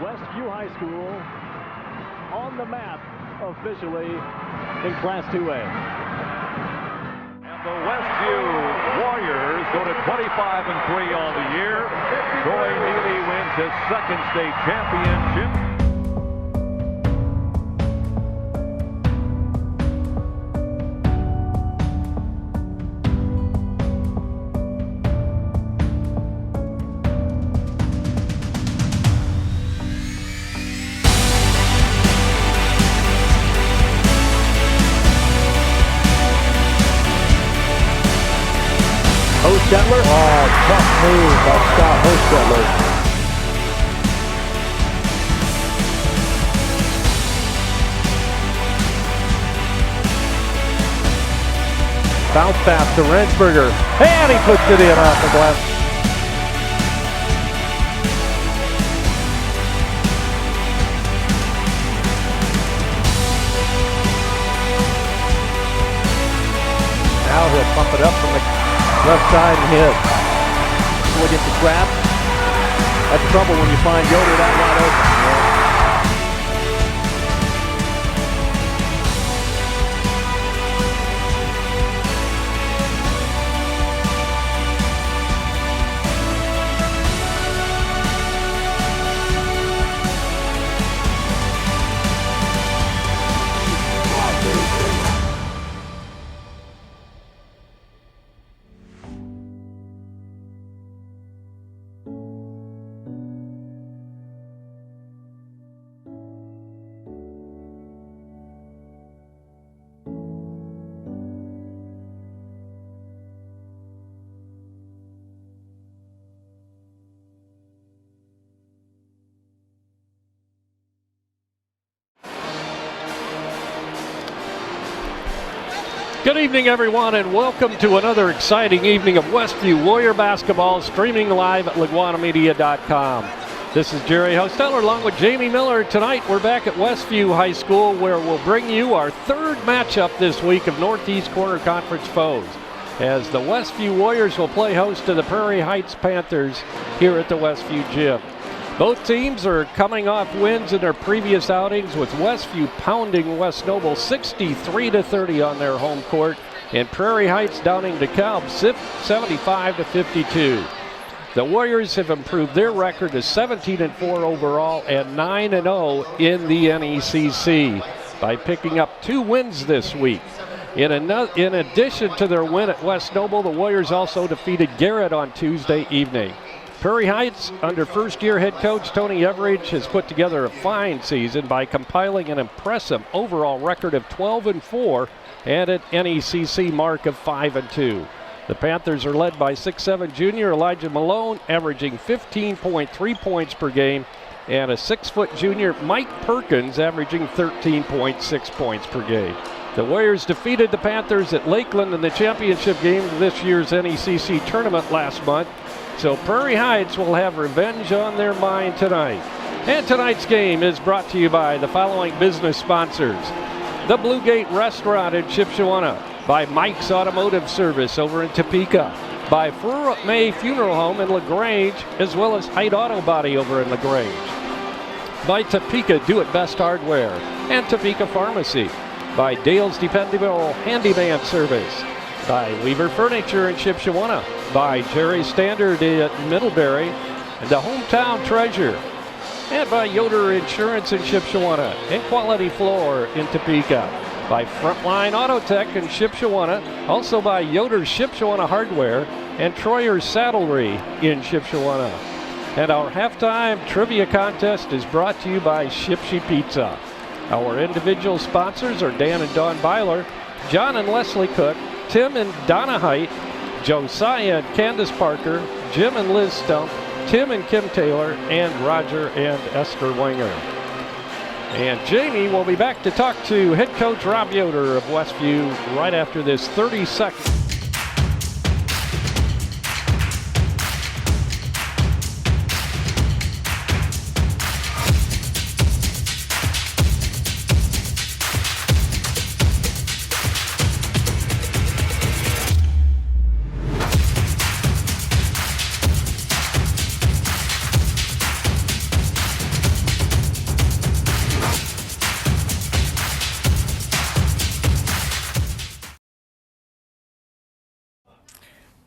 Westview High School on the map officially in Class 2A. And the Westview Warriors go to 25-3 on the year. Troy Neely wins his second state championship. Hostetler. Oh, tough move by Scott Hostetler. Bounce pass to Rensberger. And he puts it in off the glass. Now he'll pump it up from the left side and hit. We'll get the grab. That's trouble when you find Yoder that wide open. Good evening, everyone, and welcome to another exciting evening of Westview Warrior basketball, streaming live at LaguanaMedia.com. This is Jerry Hostetler along with Jamie Miller. Tonight, we're back at Westview High School, where we'll bring you our third matchup this week of Northeast Corner Conference foes, as the Westview Warriors will play host to the Prairie Heights Panthers here at the Westview Gym. Both teams are coming off wins in their previous outings, with Westview pounding West Noble 63-30 on their home court, and Prairie Heights downing DeKalb 75-52. The Warriors have improved their record to 17-4 overall and 9-0 in the NECC by picking up 2 wins this week. In addition to their win at West Noble, the Warriors also defeated Garrett on Tuesday evening. Prairie Heights, under first-year head coach Tony Everidge, has put together a fine season by compiling an impressive overall record of 12-4 and an NECC mark of 5-2. The Panthers are led by 6'7" junior Elijah Malone, averaging 15.3 points per game, and a 6' junior Mike Perkins, averaging 13.6 points per game. The Warriors defeated the Panthers at Lakeland in the championship game of this year's NECC tournament last month, so Prairie Heights will have revenge on their mind tonight. And tonight's game is brought to you by the following business sponsors: the Blue Gate Restaurant in Shipshewana, by Mike's Automotive Service over in Topeka, by Fruit May Funeral Home in LaGrange, as well as Height Auto Body over in LaGrange, by Topeka Do-It Best Hardware and Topeka Pharmacy, by Dale's Dependable Handyman Service, by Weaver Furniture in Shipshewana, by Jerry Standard at Middlebury, and the Hometown Treasure, and by Yoder Insurance in Shipshewana and Quality Floor in Topeka, by Frontline Auto Tech in Shipshewana, also by Yoder's Shipshewana Hardware and Troyer's Saddlery in Shipshewana. And our halftime trivia contest is brought to you by Shipshe Pizza. Our individual sponsors are Dan and Dawn Byler, John and Leslie Cook, Tim and Donna Height, Josiah and Candace Parker, Jim and Liz Stump, Tim and Kim Taylor, and Roger and Esther Wenger. And Jamie will be back to talk to head coach Rob Yoder of Westview right after this 30-second.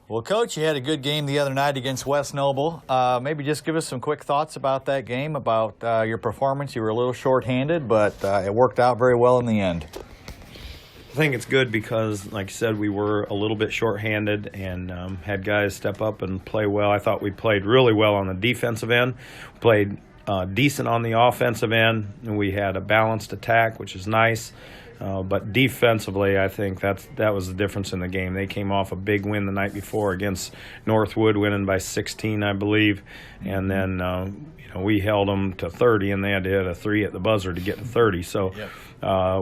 Well, Coach, you had a good game the other night against West Noble. Maybe just give us some quick thoughts about that game, about your performance. You were a little shorthanded, but it worked out very well in the end. I think it's good because, like you said, we were a little bit shorthanded and had guys step up and play well. I thought we played really well on the defensive end, played decent on the offensive end, and we had a balanced attack, which is nice. But defensively, I think that was the difference in the game. They came off a big win the night before against Northwood, winning by 16, I believe. And then we held them to 30, and they had to hit a 3 at the buzzer to get to 30. So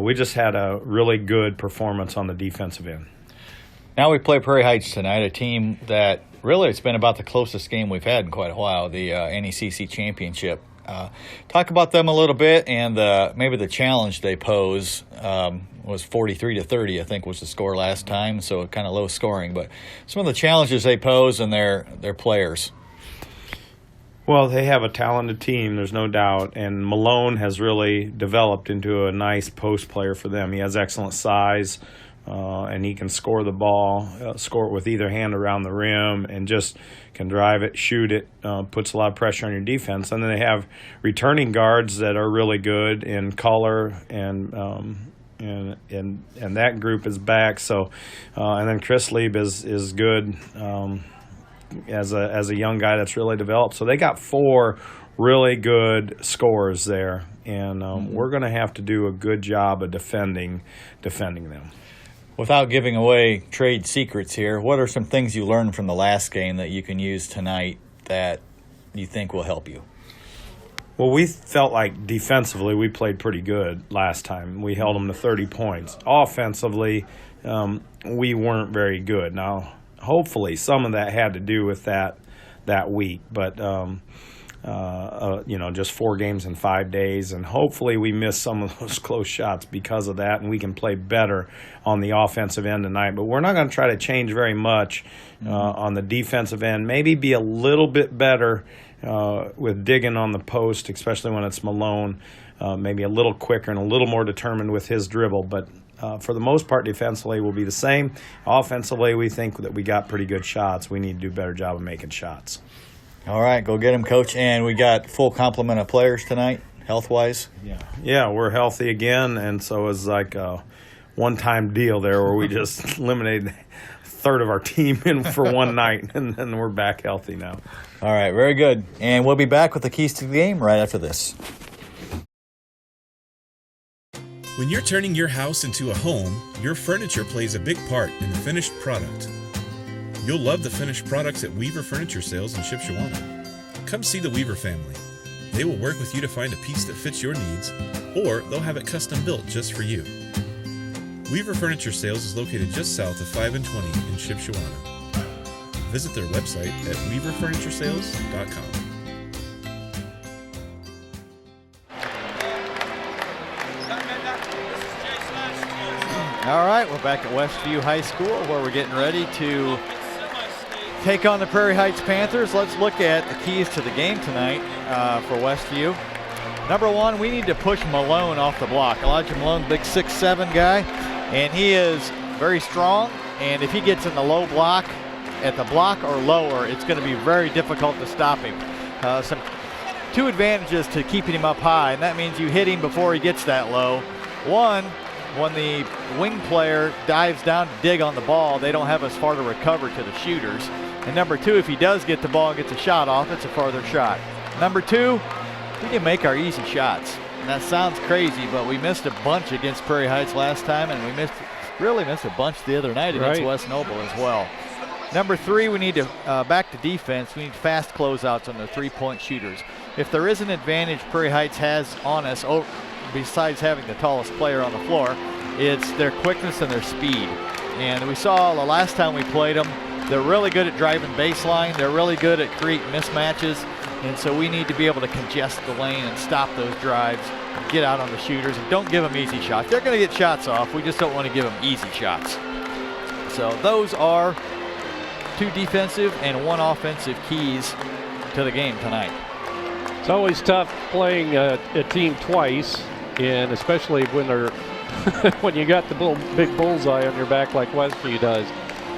we just had a really good performance on the defensive end. Now we play Prairie Heights tonight, a team that really it's been about the closest game we've had in quite a while, the NECC Championship. Talk about them a little bit and maybe the challenge they pose. Was 43-30, I think, was the score last time, so kind of low scoring. But some of the challenges they pose and their players. Well, they have a talented team, there's no doubt, and Malone has really developed into a nice post player for them. He has excellent size, and he can score the ball, score it with either hand around the rim, and just can drive it, shoot it, puts a lot of pressure on your defense. And then they have returning guards that are really good in color, and that group is back. So, and then Chris Lieb is good as a young guy that's really developed. So they got 4 really good scorers there, and we're going to have to do a good job of defending them. Without giving away trade secrets here, what are some things you learned from the last game that you can use tonight that you think will help you? Well, we felt like defensively we played pretty good last time. We held them to 30 points. Offensively, we weren't very good. Now, hopefully some of that had to do with that week, but just 4 games in 5 days, and hopefully we missed some of those close shots because of that, and we can play better on the offensive end tonight. But we're not going to try to change very much on the defensive end. Maybe be a little bit better with digging on the post, especially when it's Malone. Maybe a little quicker and a little more determined with his dribble. But for the most part, defensively will be the same. Offensively, we think that we got pretty good shots. We need to do a better job of making shots. All right, go get him, Coach. And we got full complement of players tonight, health-wise. Yeah, we're healthy again, and so it's like a one-time deal there where we just eliminated a third of our team in for one night, and then we're back healthy now. All right, very good. And we'll be back with the keys to the game right after this. When you're turning your house into a home, your furniture plays a big part in the finished product. You'll love the finished products at Weaver Furniture Sales in Shipshewana. Come see the Weaver family. They will work with you to find a piece that fits your needs, or they'll have it custom built just for you. Weaver Furniture Sales is located just south of 5 and 20 in Shipshewana. Visit their website at weaverfurnituresales.com. All right, we're back at Westview High School where we're getting ready to take on the Prairie Heights Panthers. Let's look at the keys to the game tonight for Westview. Number 1, we need to push Malone off the block. Elijah Malone, big 6'7" guy, and he is very strong, and if he gets in the low block, at the block or lower, it's going to be very difficult to stop him. Some 2 advantages to keeping him up high, and that means you hit him before he gets that low. 1, when the wing player dives down to dig on the ball, they don't have as far to recover to the shooters. And number 2, if he does get the ball and gets a shot off, it's a farther shot. Number 2, we can make our easy shots. And that sounds crazy, but we missed a bunch against Prairie Heights last time, and we really missed a bunch the other night against West Noble as well. Number 3, we need to, back to defense, we need fast closeouts on the 3-point shooters. If there is an advantage Prairie Heights has on us, besides having the tallest player on the floor, it's their quickness and their speed. And we saw the last time we played them, they're really good at driving baseline. They're really good at creating mismatches. And so we need to be able to congest the lane and stop those drives, and get out on the shooters, and don't give them easy shots. They're going to get shots off. We just don't want to give them easy shots. So those are 2 defensive and 1 offensive keys to the game tonight. It's always tough playing a team twice, and especially when they're when you got the big bullseye on your back like Westview does.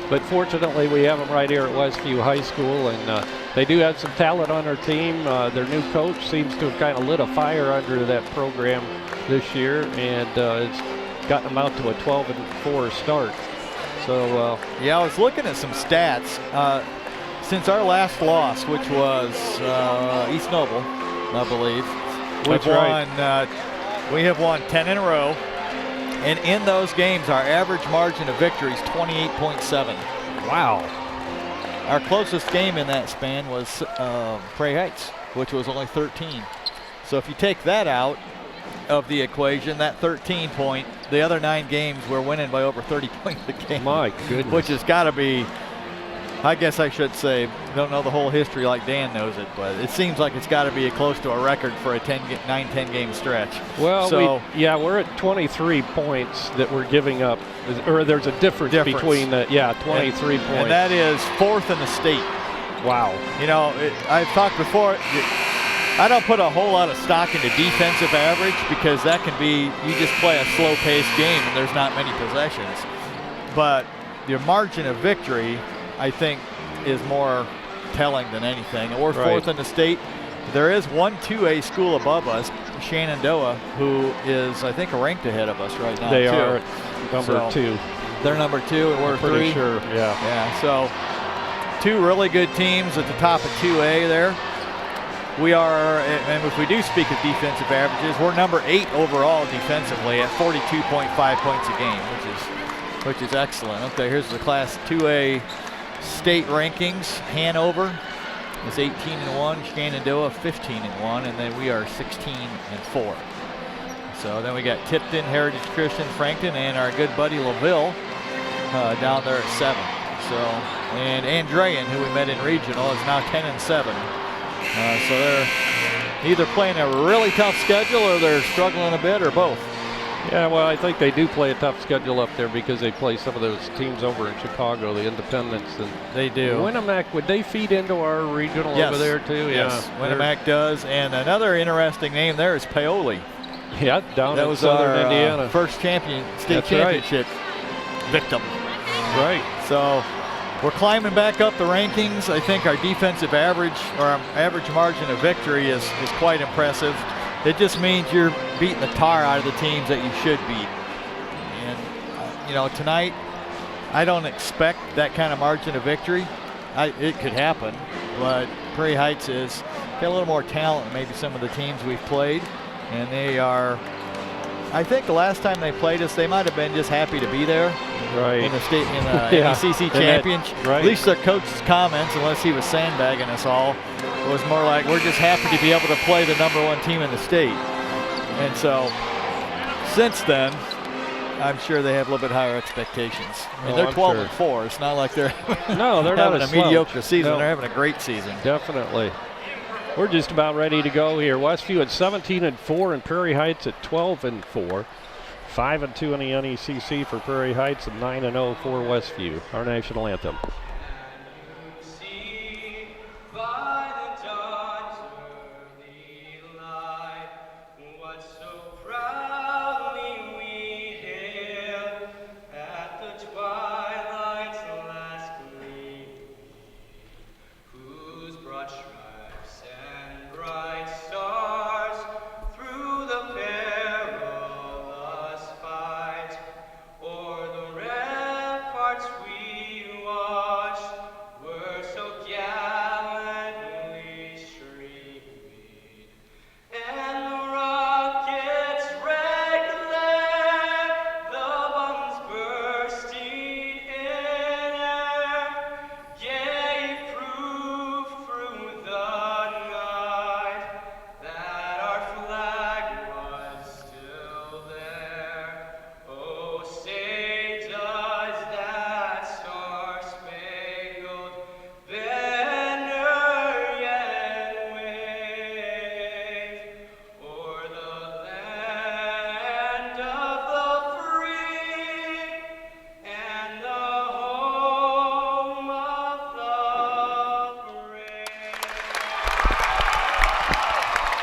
but fortunately we have them right here at Westview High School, and they do have some talent on their team. Their new coach seems to have kind of lit a fire under that program this year, and it's gotten them out to a 12-4 start. So yeah, I was looking at some stats since our last loss, which was East Noble, I believe. That's right. We have won 10 in a row, and in those games, our average margin of victory is 28.7. Wow. Our closest game in that span was Prairie Heights, which was only 13. So if you take that out of the equation, that 13 point, the other 9 games we're winning by over 30 points a game. My goodness. Which has got to be, I guess I should say, don't know the whole history like Dan knows it, but it seems like it's got to be close to a record for a 9-10 game stretch. Well, so, we're at 23 points that we're giving up, or there's a difference. Between 23 points. And that is 4th in the state. Wow. You know, I've talked before, I don't put a whole lot of stock into defensive average because that can be, you just play a slow-paced game and there's not many possessions. But your margin of victory, I think, is more telling than anything. And we're 4th in the state. There is one 2A school above us, Shenandoah, who is, I think, ranked ahead of us right now. They are number 2. They're number 2, and we're 3. Pretty sure, yeah. Yeah, so 2 really good teams at the top of 2A there. We are, and if we do speak of defensive averages, we're number 8 overall defensively at 42.5 points a game, which is excellent. Okay, here's the Class 2A state rankings. Hanover is 18-1, Shenandoah 15-1, and then we are 16-4. So then we got Tipton, Heritage Christian, Frankton, and our good buddy LaVille down there at 7. So, and Andrean, who we met in regional, is now 10-7. So they're either playing a really tough schedule or they're struggling a bit, or both. Yeah, well, I think they do play a tough schedule up there because they play some of those teams over in Chicago, the Independents. And they do. Winnemac, would they feed into our regional over there too? Yes, yeah, Winnemac does. And another interesting name there is Paoli. Yeah, down in was southern our, Indiana. First state championship victim. Right. So we're climbing back up the rankings. I think our defensive average, or our average margin of victory, is quite impressive. It just means you're beating the tar out of the teams that you should beat. And, you know, tonight, I don't expect that kind of margin of victory. It could happen, but Prairie Heights has got a little more talent than maybe some of the teams we've played. And they are, I think the last time they played us, they might have been just happy to be there. Right. In the state, in the NECC championship. Right. At least their coach's comments, unless he was sandbagging us all, was more like, we're just happy to be able to play the #1 team in the state. And so, since then, I'm sure they have a little bit higher expectations. I mean, they're 12-4. It's not like they're they're having not a mediocre season. No. They're having a great season. Definitely. We're just about ready to go here. Westview at 17-4 and Prairie Heights at 12-4. 5-2 in the NECC for Prairie Heights and 9-0 for Westview. Our national anthem.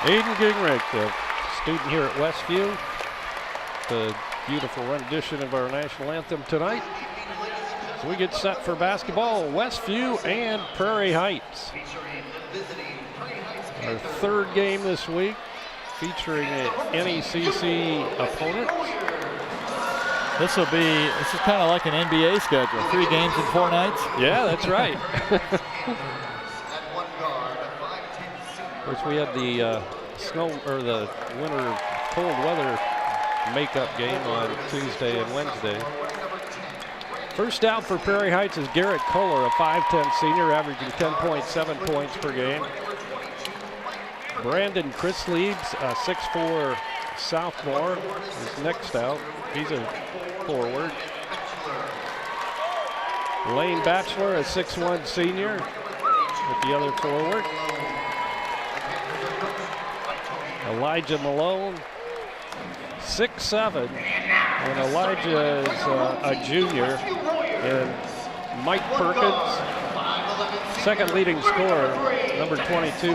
Aiden Gingrich, a student here at Westview. The beautiful rendition of our national anthem tonight. So we get set for basketball, Westview and Prairie Heights. Our third game this week, featuring an NECC opponent. This is kind of like an NBA schedule. 3 games in 4 nights. Yeah, that's right. Of course, we had the snow or the winter cold weather makeup game on Tuesday and Wednesday. First out for Prairie Heights is Garrett Kohler, a 5'10 senior, averaging 10.7 points per game. Brandon Chrisleibs, a 6'4 sophomore, is next out. He's a forward. Lane Batchelor, a 6'1 senior, with the other forward. Elijah Malone, 6'7", and Elijah is a junior. And Mike Perkins, second leading scorer, number 22.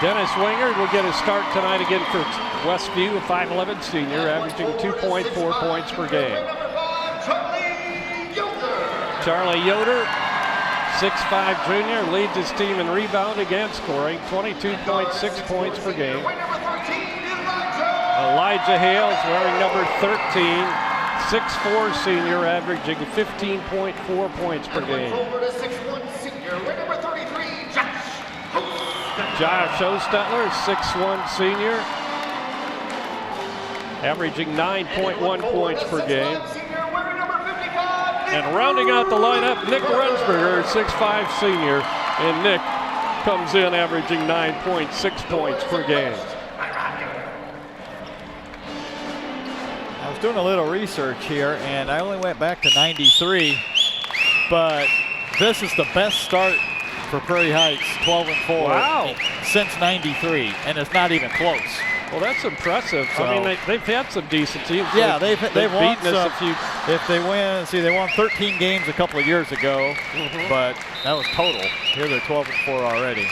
Dennis Wingard will get a start tonight again for Westview, a 5'11 senior, averaging 2.4 points per game. Charlie Yoder, 6'5 junior, leads his team in rebounding and scoring, 22.6 points per game. Elijah Hales, wearing number 13, 6'4 senior, averaging 15.4 points per game. Josh Ostetler, 6'1 senior, averaging 9.1 points per game. And rounding out the lineup, Nick Rensberger, 6'5 senior, and Nick comes in averaging 9.6 points per game. I was doing a little research here, and I only went back to 93, but this is the best start for Prairie Heights, 12-4, wow, since 93, and it's not even close. Well, that's impressive. So, I mean, they've had some decent teams. Yeah, they've won beaten us a few. If they win, see, they won 13 games a couple of years ago, but that was total. Here they're 12-4 already.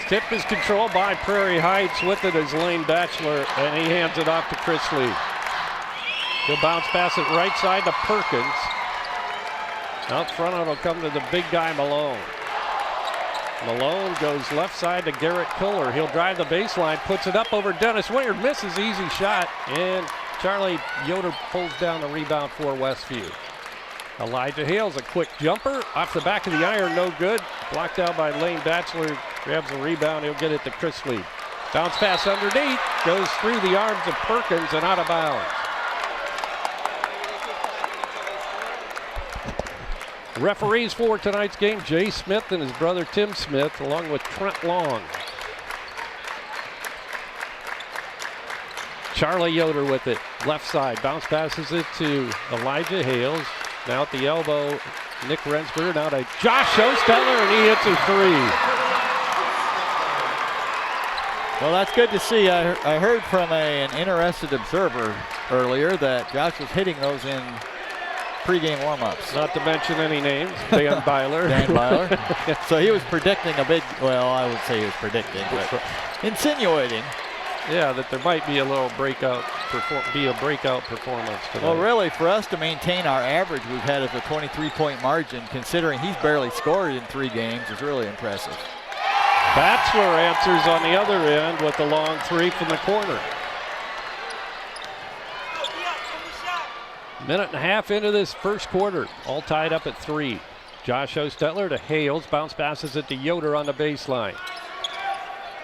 Tip is controlled by Prairie Heights. With it is Lane Batchelor, and he hands it off to Chris Lee. He'll bounce pass it right side to Perkins. Out front, it'll come to the big guy, Malone. Malone goes left side to Garrett Kohler. He'll drive the baseline, puts it up over Dennis Wingard, misses, easy shot, and Charlie Yoder pulls down the rebound for Westview. Elijah Hales, a quick jumper off the back of the iron, no good. Blocked out by Lane Batchelor, grabs the rebound, he'll get it to Chris Lee. Bounce pass underneath, goes through the arms of Perkins and out of bounds. Referees for tonight's game, Jay Smith and his brother Tim Smith, along with Trent Long. Charlie Yoder with it, left side, bounce passes it to Elijah Hales. Now at the elbow, Nick Rensberger, now to Josh Ostetler, and he hits a 3. Well, that's good to see. I heard from an interested observer earlier that Josh was hitting those in pregame warm-ups. Not to mention any names, Dan Byler. Dan Byler. So he was predicting a big, well, I would say he was predicting, but insinuating. Yeah, that there might be a little breakout performance tonight. Well, really, for us to maintain our average we've had as a 23-point margin, considering he's barely scored in 3 games, is really impressive. Batchelor answers on the other end with a long 3 from the corner. Minute and a half into this first quarter, all tied up at 3. Josh Ostetler to Hales, bounce passes it to Yoder on the baseline.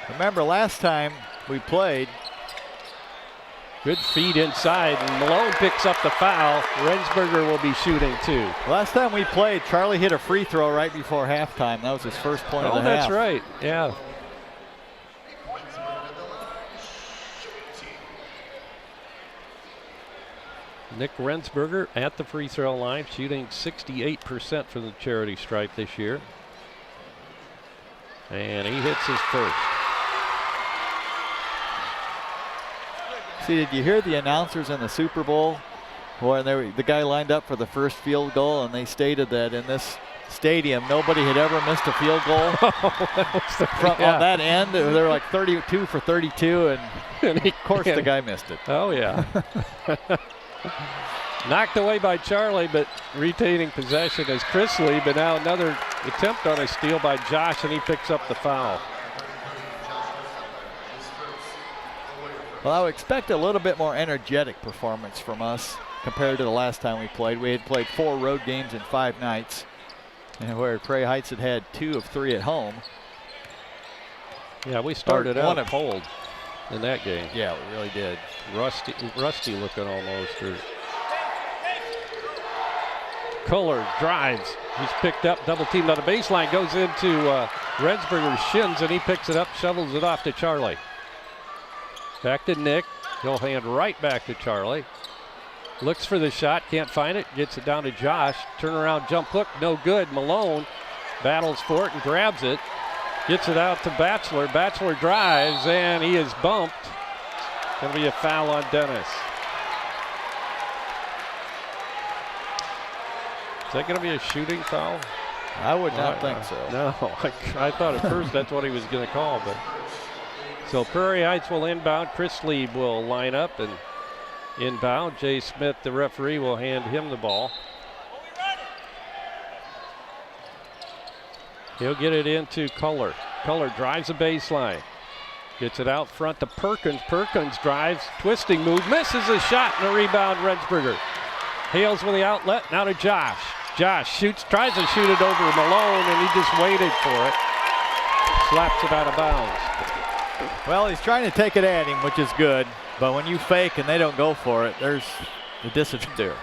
Remember last time we played. Good feed inside, and Malone picks up the foul. Rensberger will be shooting 2. Last time we played, Charlie hit a free throw right before halftime. That was his first point of the half. Oh, that's right, yeah. Nick Rensberger at the free throw line, shooting 68% from the charity stripe this year. And he hits his first. See, did you hear the announcers in the Super Bowl? When the guy lined up for the first field goal, and they stated that in this stadium, nobody had ever missed a field goal. On that end, they were like 32 for 32, and of course the guy missed it. Oh, yeah. Knocked away by Charlie, but retaining possession as Chris Lee, but now another attempt on a steal by Josh, and he picks up the foul. Well, I would expect a little bit more energetic performance from us compared to the last time we played. We had played 4 road games in 5 nights, and where Prairie Heights had 2 of 3 at home. Yeah, we started out cold in that game. Yeah, we really did. Rusty looking almost. Kohler drives. He's picked up, double teamed on the baseline, goes into Rensberger's shins, and he picks it up, shovels it off to Charlie. Back to Nick. He'll hand right back to Charlie. Looks for the shot, can't find it, gets it down to Josh. Turnaround jump hook, no good. Malone battles for it and grabs it. Gets it out to Batchelor. Batchelor drives, and he is bumped. Going to be a foul on Dennis. Is that going to be a shooting foul? I would not think so. No, I thought at first that's what he was going to call. But so Prairie Heights will inbound. Chris Lieb will line up and inbound. Jay Smith, the referee, will hand him the ball. He'll get it into Kohler. Kohler drives the baseline. Gets it out front to Perkins. Perkins drives, twisting move, misses a shot, and a rebound, Rensberger. Hales with the outlet, now to Josh. Josh shoots, tries to shoot it over Malone, and he just waited for it. Slaps it out of bounds. Well, he's trying to take it at him, which is good. But when you fake and they don't go for it, there's the distance there.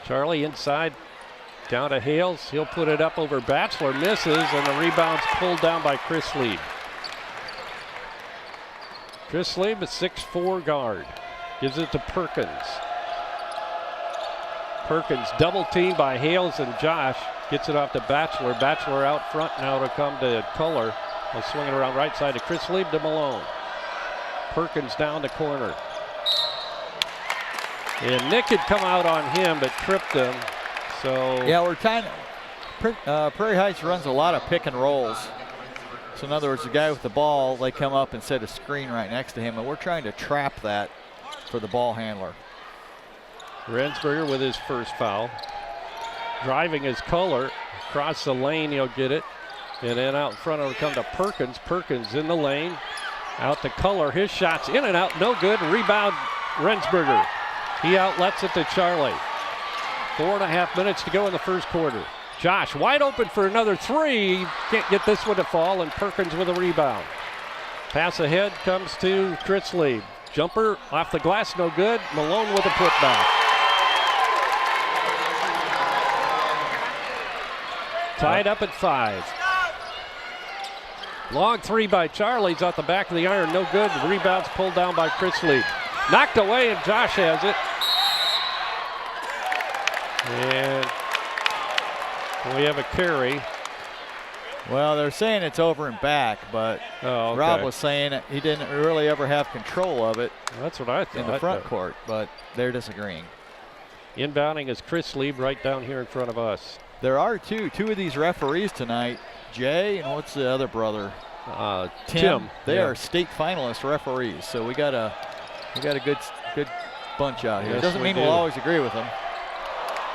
Charlie inside, down to Hales. He'll put it up over Batchelor, misses, and the rebound's pulled down by Chris Lieb. Chris Lieb, a 6'4" guard. Gives it to Perkins. Perkins double teamed by Hales and Josh. Gets it off to Batchelor. Batchelor out front now to come to Kohler. He'll swing it around right side to Chris Lieb to Malone. Perkins down the corner. And Nick had come out on him but tripped him. So yeah, we're trying to, Prairie Heights runs a lot of pick and rolls. So in other words, the guy with the ball, they come up and set a screen right next to him, and we're trying to trap that for the ball handler. Rensberger with his first foul. Driving his Kohler. Across the lane, he'll get it. And then out in front, it'll come to Perkins. Perkins in the lane. Out to Kohler. His shot's in and out. No good. Rebound, Rensberger. He outlets it to Charlie. 4.5 minutes to go in the first quarter. Josh wide open for another 3. Can't get this one to fall, and Perkins with a rebound. Pass ahead comes to Chris Lieb. Jumper off the glass, no good. Malone with a putback. Tied up at 5. Long 3 by Charlie's off the back of the iron, no good. The rebound's pulled down by Chris Lieb. Knocked away, and Josh has it. And we have a carry. Well, they're saying it's over and back, but okay. Rob was saying he didn't really ever have control of it. That's what I thought. In the front court, but they're disagreeing. Inbounding is Chris Lieb right down here in front of us. There are two of these referees tonight, Jay and what's the other brother? Tim. They are state finalist referees, so we got a good bunch out here. Yes, Doesn't mean we'll always agree with them.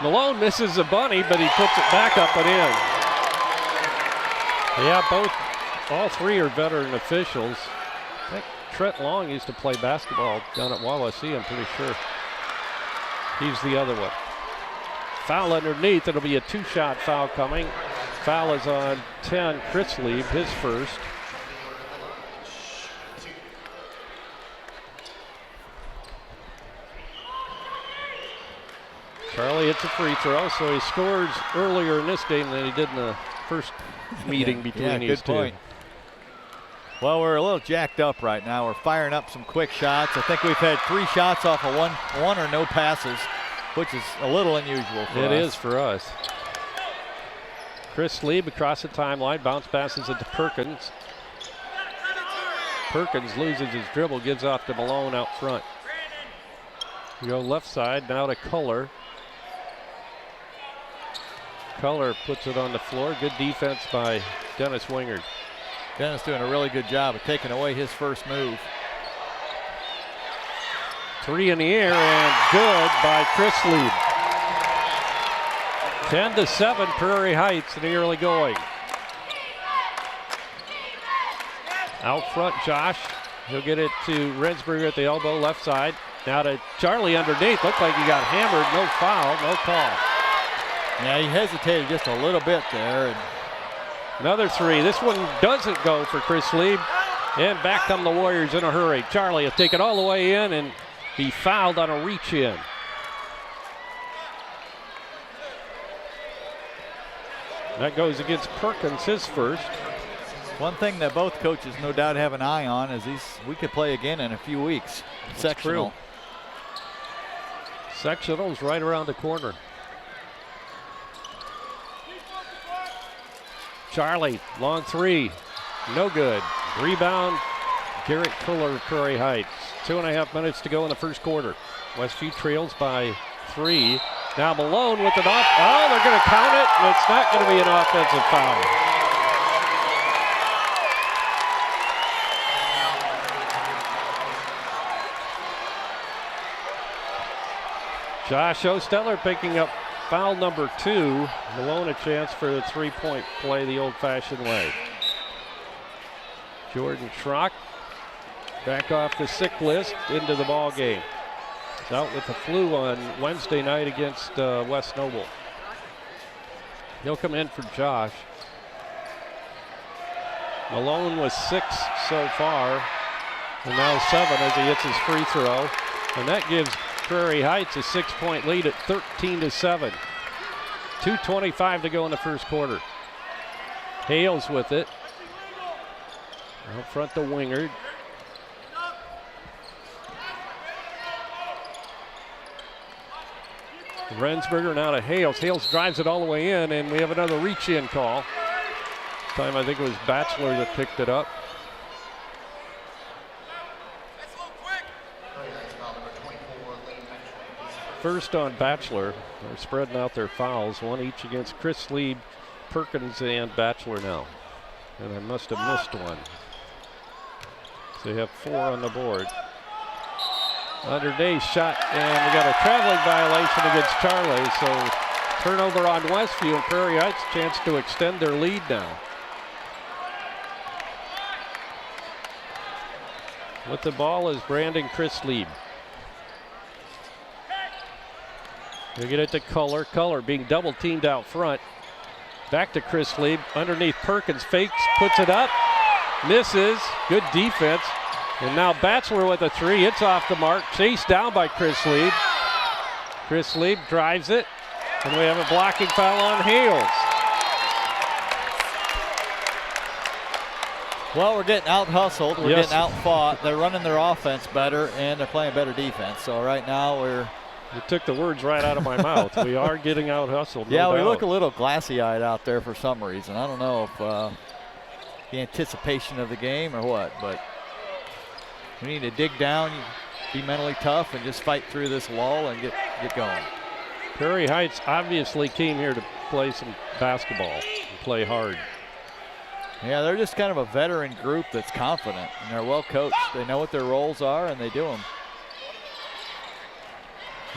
Malone misses the bunny, but he puts it back up and in. Yeah, all 3 are veteran officials. I think Trent Long used to play basketball down at Wawasee, I'm pretty sure. He's the other one. Foul underneath, it'll be a 2-shot foul coming. Foul is on 10, Chris Lieb, his first. Charlie hits a free throw, so he scores earlier in this game than he did in the first meeting between these two. Point. Well, we're a little jacked up right now. We're firing up some quick shots. I think we've had 3 shots off of one or no passes, which is a little unusual for us. It is for us. Chris Lieb across the timeline, bounce passes it to Perkins. Perkins loses his dribble, gives off to Malone out front. We go left side, now to Kohler. Kohler puts it on the floor. Good defense by Dennis Wingard. Dennis doing a really good job of taking away his first move. Three in the air and good by Chris Lieb. 10-7 Prairie Heights in the early going. Out front, Josh. He'll get it to Rensberger at the elbow, left side. Now to Charlie underneath. Looked like he got hammered. No foul, no call. Yeah, he hesitated just a little bit there. And another three. This one doesn't go for Chris Lieb. And back come the Warriors in a hurry. Charlie will take it all the way in and be fouled on a reach in. That goes against Perkins, his first. One thing that both coaches no doubt have an eye on is we could play again in a few weeks. Sectional. Sectional's right around the corner. Charlie, long three, no good. Rebound, Garrett Kuller, Prairie Heights. 2.5 minutes to go in the first quarter. Westview trails by 3. Now Malone with an off. Oh, they're going to count it, and it's not going to be an offensive foul. Josh Osteller picking up foul number 2. Malone a chance for the three-point play the old-fashioned way. Jordan Schrock back off the sick list into the ball game. He's out with the flu on Wednesday night against West Noble. He'll come in for Josh. Malone was 6 so far, and now 7 as he hits his free throw. And that gives Prairie Heights a 6-point lead at 13-7. 2:25 to go in the first quarter. Hales with it. Out front the Wingard. Rensberger now to Hales. Hales drives it all the way in, and we have another reach-in call. This time I think it was Batchelor that picked it up. First on Batchelor. They're spreading out their fouls, one each against Chris Lieb, Perkins, and Batchelor now. And I must have missed one. So you have 4 on the board. Underneath shot, and we got a traveling violation against Charlie, so turnover on Westview, and Prairie Heights chance to extend their lead now. With the ball is Brandon Chris Lieb. They get it to Culler. Culler being double teamed out front. Back to Chris Lieb. Underneath Perkins. Fakes. Puts it up. Misses. Good defense. And now Batchelor with a 3. It's off the mark. Chased down by Chris Lieb. Chris Lieb drives it. And we have a blocking foul on Hales. Well, we're getting out-hustled. We're getting out-fought. They're running their offense better, and they're playing better defense. So right now we're... You took the words right out of my mouth. We are getting out-hustled. Yeah, no we doubt. look a little glassy-eyed out there for some reason. I don't know if the anticipation of the game or what, but we need to dig down, be mentally tough, and just fight through this lull and get going. Prairie Heights obviously came here to play some basketball and play hard. Yeah, they're just kind of a veteran group that's confident, and they're well coached. They know what their roles are, and they do them.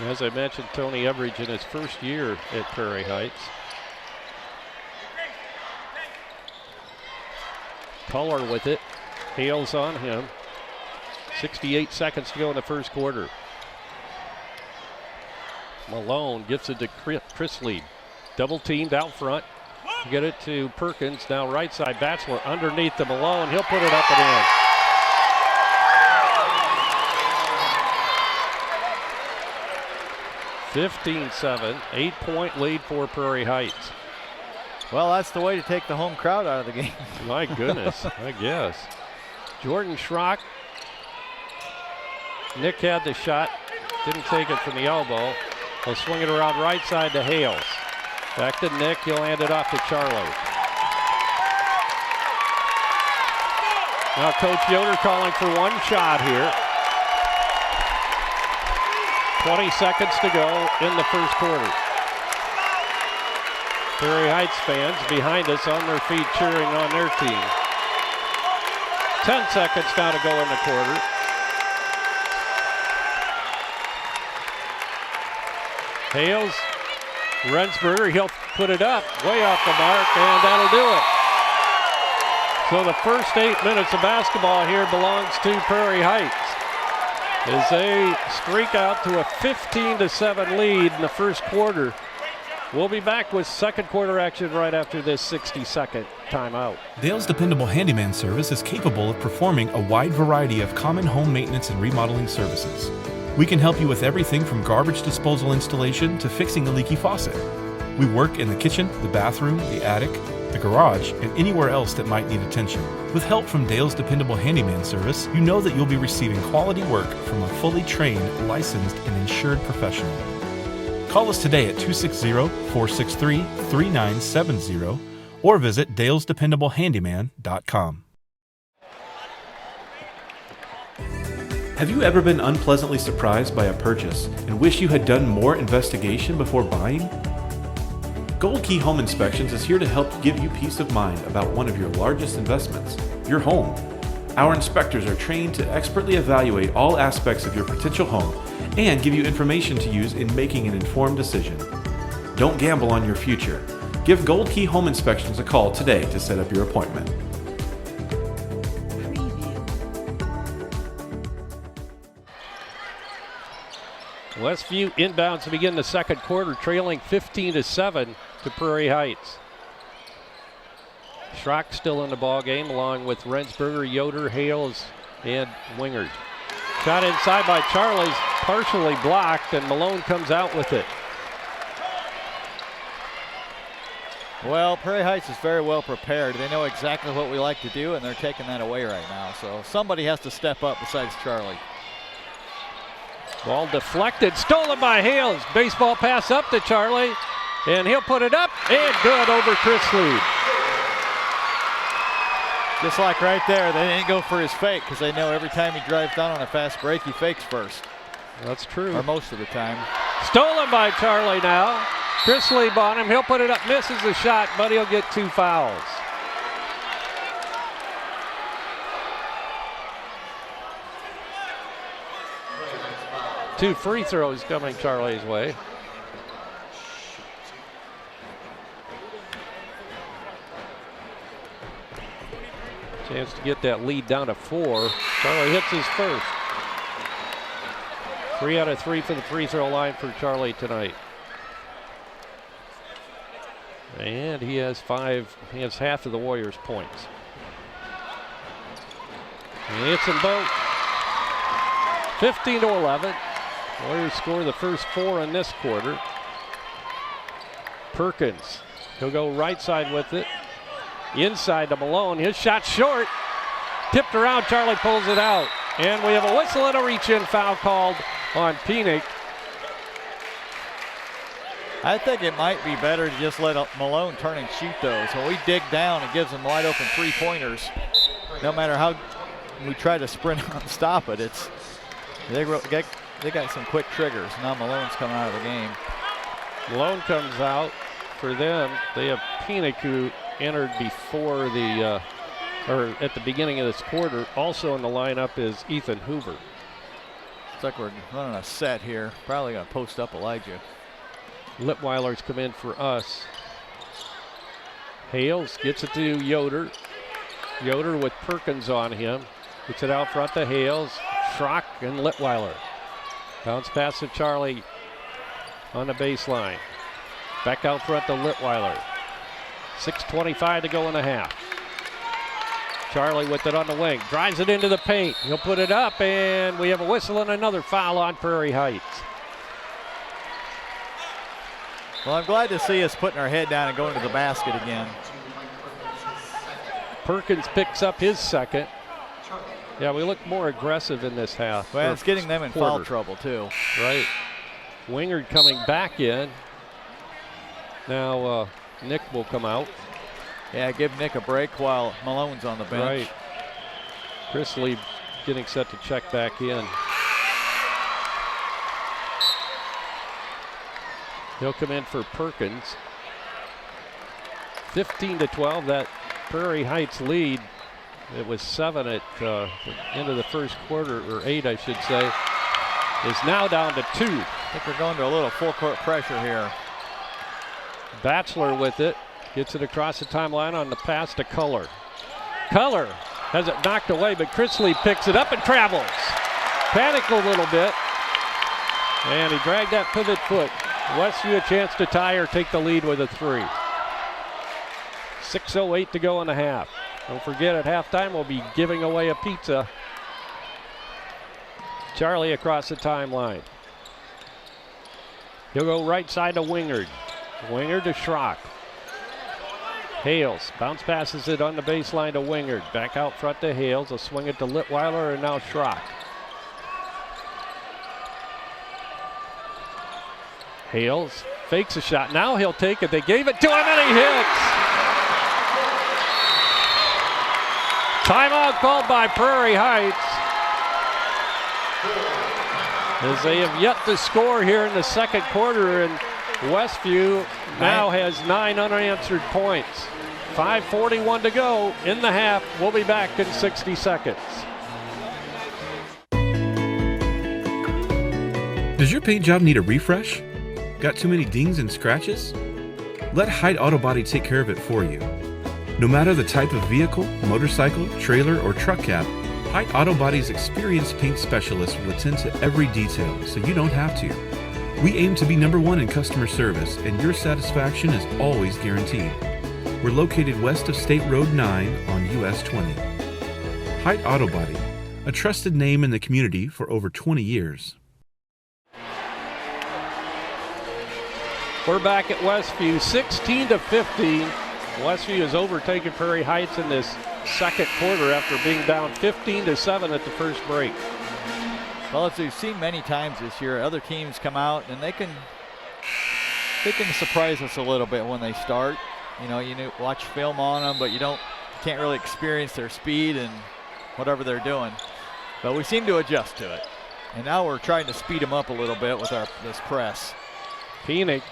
As I mentioned, Tony Everidge in his first year at Prairie Heights. Culler with it. Hales on him. 68 seconds to go in the first quarter. Malone gets it to Chris Lieb. Double teamed out front. Get it to Perkins. Now right side Batchelor underneath the Malone. He'll put it up and in. (15-7), 8-point lead for Prairie Heights. Well, that's the way to take the home crowd out of the game. My goodness, I guess. Jordan Schrock. Nick had the shot, didn't take it from the elbow. He'll swing it around right side to Hales. Back to Nick, he'll hand it off to Charlie. Now Coach Yoder calling for one shot here. 20 seconds to go in the first quarter. Prairie Heights fans behind us on their feet cheering on their team. 10 seconds now to go in the quarter. Hales, Rensberger, he'll put it up, way off the mark, and that'll do it. So the first 8 minutes of basketball here belongs to Prairie Heights as they streak out to a 15-7 lead in the first quarter. We'll be back with second quarter action right after this 60-second timeout. Dale's Dependable Handyman Service is capable of performing a wide variety of common home maintenance and remodeling services. We can help you with everything from garbage disposal installation to fixing a leaky faucet. We work in the kitchen, the bathroom, the attic, the garage, and anywhere else that might need attention. With help from Dale's Dependable Handyman Service, you know that you'll be receiving quality work from a fully trained, licensed, and insured professional. Call us today at 260-463-3970 or visit dalesdependablehandyman.com. Have you ever been unpleasantly surprised by a purchase and wish you had done more investigation before buying? Gold Key Home Inspections is here to help give you peace of mind about one of your largest investments, your home. Our inspectors are trained to expertly evaluate all aspects of your potential home and give you information to use in making an informed decision. Don't gamble on your future. Give Gold Key Home Inspections a call today to set up your appointment. Westview inbounds to begin the second quarter, trailing 15-7 to Prairie Heights. Schrock still in the ball game, along with Rensberger, Yoder, Hales, and Wingard. Shot inside by Charlie's partially blocked, and Malone comes out with it. Well, Prairie Heights is very well prepared. They know exactly what we like to do, and they're taking that away right now. So somebody has to step up besides Charlie. Ball deflected, stolen by Hales. Baseball pass up to Charlie, and he'll put it up, and good over Chris Lee. Just like right there, they didn't go for his fake because they know every time he drives down on a fast break, he fakes first. That's true. Or most of the time. Stolen by Charlie now. Chris Lee on him. He'll put it up, misses the shot, but he'll get 2 fouls. Two free throws coming Charlie's way. Chance to get that lead down to 4. Charlie hits his first. 3 out of 3 for the free throw line for Charlie tonight. And he has 5, he has half of the Warriors' points. And he hits them both. 15-11. Warriors score the first 4 in this quarter. Perkins, he'll go right side with it. Inside to Malone, his shot short. Tipped around, Charlie pulls it out. And we have a whistle and a reach-in foul called on Penick. I think it might be better to just let Malone turn and shoot those. When we dig down, it gives them wide open 3-pointers. No matter how we try to sprint out and stop it, they got some quick triggers. Now Malone's coming out of the game. Malone comes out for them. They have Penick, who entered before the, or at the beginning of this quarter. Also in the lineup is Ethan Hoover. Looks like we're running a set here. Probably gonna post up Elijah. Litweiler's come in for us. Hales gets it to Yoder. Yoder with Perkins on him. Gets it out front to Hales. Schrock and Litweiler. Bounce pass to Charlie on the baseline. Back out front to Litweiler. 6:25 to go in the half. Charlie with it on the wing. Drives it into the paint. He'll put it up, and we have a whistle and another foul on Prairie Heights. Well, I'm glad to see us putting our head down and going to the basket again. Perkins picks up his second. Yeah, we look more aggressive in this half. Well, it's getting them in foul trouble, too. Right. Wingard coming back in. Now Nick will come out. Yeah, give Nick a break while Malone's on the bench. Right. Chris Lee getting set to check back in. He'll come in for Perkins. 15-12, that Prairie Heights lead. It was 7 at the end of the first quarter, or 8, I should say. is now down to 2. I think we're going to a little full court pressure here. Batchelor with it. Gets it across the timeline on the pass to Culler. Culler has it knocked away, but Chrisley picks it up and travels. Panicked a little bit. And he dragged that pivot foot. Westview a chance to tie or take the lead with a 3. 6:08 to go in the half. Don't forget, at halftime we'll be giving away a pizza. Charlie across the timeline. He'll go right side to Wingard. Wingard to Schrock. Hales bounce passes it on the baseline to Wingard. Back out front to Hales. They'll swing it to Litweiler and now Schrock. Hales fakes a shot. Now he'll take it. They gave it to him and he hits. Timeout called by Prairie Heights, as they have yet to score here in the second quarter, and Westview now has 9 unanswered points. 5:41 to go in the half. We'll be back in 60 seconds. Does your paint job need a refresh? Got too many dings and scratches? Let Height Auto Body take care of it for you. No matter the type of vehicle, motorcycle, trailer, or truck cab, Height Auto Body's experienced paint specialists will attend to every detail so you don't have to. We aim to be #1 in customer service, and your satisfaction is always guaranteed. We're located west of State Road 9 on US 20. Height Auto Body, a trusted name in the community for over 20 years. We're back at Westview, 16-15. Westview has overtaken Prairie Heights in this second quarter after being down 15-7 at the first break. Well, as we've seen many times this year, other teams come out and they can surprise us a little bit when they start. You know, watch film on them, but you can't really experience their speed and whatever they're doing. But we seem to adjust to it. And now we're trying to speed them up a little bit with this press. Phoenix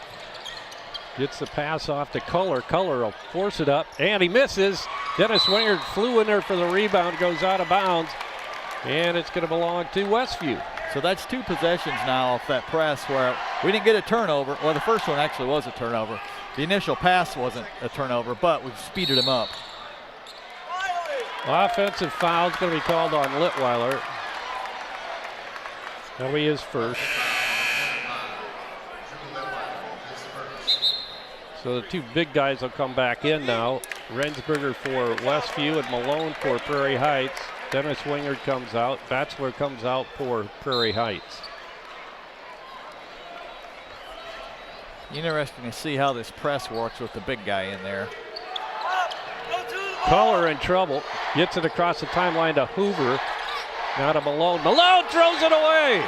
gets the pass off to Culler. Culler will force it up, and he misses. Dennis Wingard flew in there for the rebound, goes out of bounds, and it's going to belong to Westview. So that's 2 possessions now off that press where we didn't get a turnover. Well, the first one actually was a turnover. The initial pass wasn't a turnover, but we've speeded him up. Offensive foul is going to be called on Litweiler. That'll be his first. So the 2 big guys will come back in now. Rensberger for Westview and Malone for Prairie Heights. Dennis Wingard comes out. Batchelor comes out for Prairie Heights. Interesting to see how this press works with the big guy in there. Culler in trouble. Gets it across the timeline to Hoover. Now to Malone. Malone throws it away.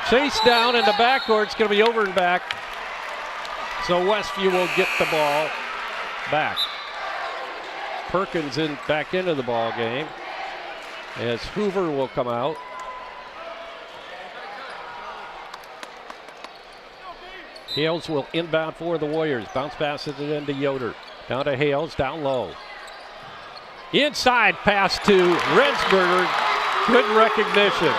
Chase down in the backcourt. It's going to be over and back. So Westview will get the ball back. Perkins back into the ball game as Hoover will come out. Hales will inbound for the Warriors. Bounce passes it into Yoder. Down to Hales, down low. Inside pass to Rensberger. Good recognition.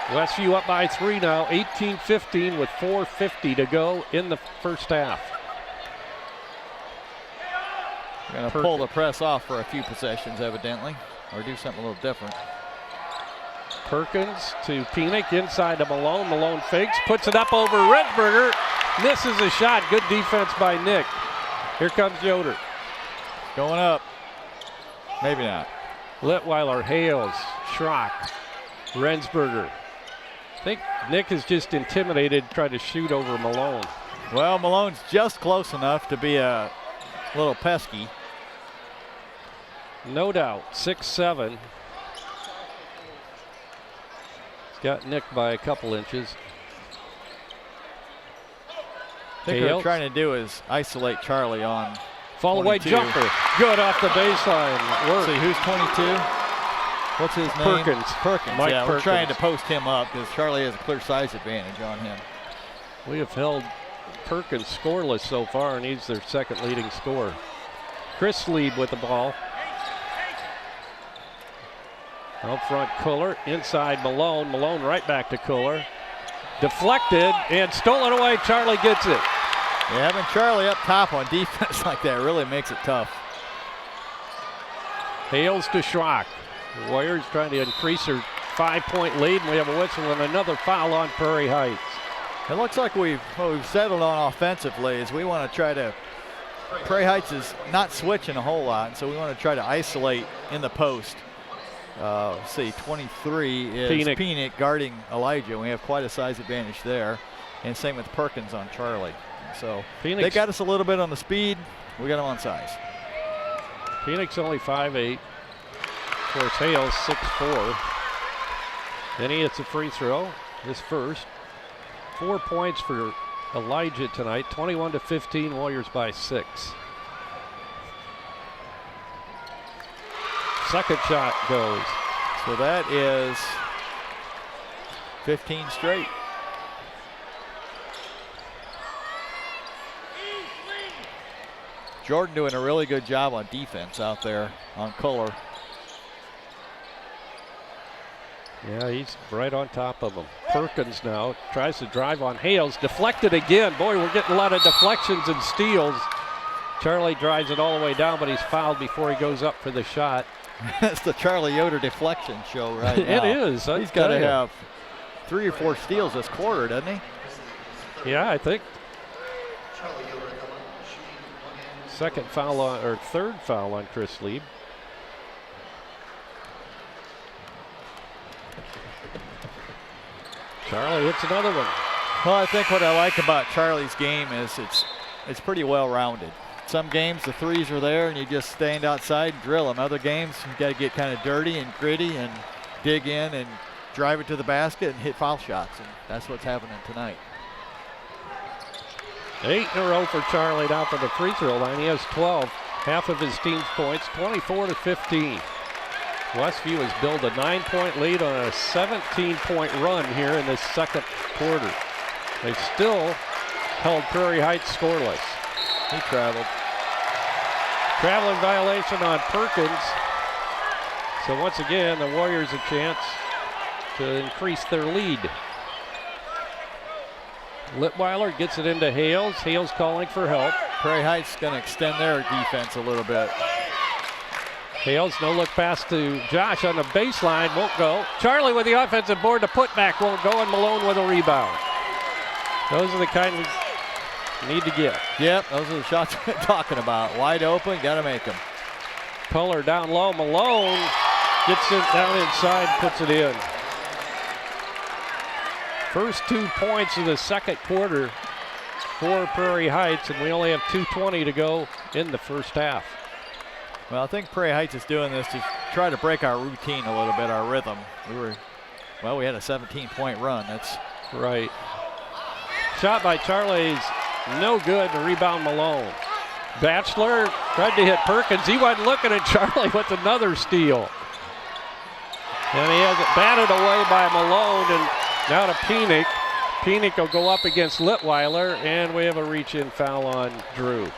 Westview up by 3 now, 18-15 with 4:50 to go in the first half. We're going to pull the press off for a few possessions, evidently, or do something a little different. Perkins to Penick, inside to Malone. Malone fakes, puts it up over Rensberger. Misses a shot. Good defense by Nick. Here comes Yoder. Going up. Maybe not. Litweiler, Hales, Schrock, Rensberger. I think Nick is just intimidated, tried to shoot over Malone. Well, Malone's just close enough to be a little pesky. No doubt, 6'7". He's got Nick by a couple inches. I think what we're trying to do is isolate Charlie on fall away jumper. Good off the baseline. Let's see, who's 22? What's his name? Perkins. Perkins. Mike yeah, Perkins. We're trying to post him up because Charlie has a clear size advantage on him. We have held Perkins scoreless so far, and he's their second leading scorer. Chris Lieb with the ball. Out front, Kuller. Inside, Malone. Malone right back to Kuller. Deflected and stolen away. Charlie gets it. Yeah, having Charlie up top on defense like that really makes it tough. Hales to Schrock. The Warriors trying to increase their 5-point lead, and we have a whistle and another foul on Prairie Heights. It looks like what we've settled on offensively is we want to try to, Prairie Heights is not switching a whole lot, and so we want to try to isolate in the post. Let's see, 23 is Penick guarding Elijah. We have quite a size advantage there, and same with Perkins on Charlie. So they got us a little bit on the speed. We got them on size. Phoenix only 5'8". Of course, Hales 6'4". Then he hits a free throw, his first. 4 points for Elijah tonight, 21-15, Warriors by 6. Second shot goes. So that is 15 straight. Jordan doing a really good job on defense out there on Kuller. Yeah, he's right on top of him. Perkins now tries to drive on Hales. Deflected again. Boy, we're getting a lot of deflections and steals. Charlie drives it all the way down, but he's fouled before he goes up for the shot. That's the Charlie Yoder deflection show right now. It is. He's got to have 3 or 4 steals this quarter, doesn't he? Yeah, I think. Second foul on, or third foul on Chris Lieb. Charlie hits another one. Well, I think what I like about Charlie's game is it's pretty well-rounded. Some games the threes are there and you just stand outside and drill them. Other games you got to get kind of dirty and gritty and dig in and drive it to the basket and hit foul shots, and that's what's happening tonight. 8 in a row for Charlie now from the free throw line. He has 12, half of his team's points, 24-15. Westview has built a 9-point lead on a 17-point run here in this second quarter. They've still held Prairie Heights scoreless. He traveled. Traveling violation on Perkins. So once again, the Warriors a chance to increase their lead. Litweiler gets it into Hales. Hales calling for help. Prairie Heights going to extend their defense a little bit. Hales, no look pass to Josh on the baseline, won't go. Charlie with the offensive board, the putback won't go, and Malone with a rebound. Those are the kind we need to get. Yep, those are the shots we're talking about. Wide open, got to make them. Kuller down low, Malone gets it down inside, puts it in. First 2 points of the second quarter for Prairie Heights, and we only have 2:20 to go in the first half. Well, I think Prairie Heights is doing this to try to break our routine a little bit, our rhythm. We had a 17-point run. That's right. Shot by Charlie's no good, and rebound Malone. Batchelor tried to hit Perkins. He wasn't looking at Charlie with another steal. And he has it batted away by Malone, and now to Penick. Penick will go up against Litweiler, and we have a reach-in foul on Drew.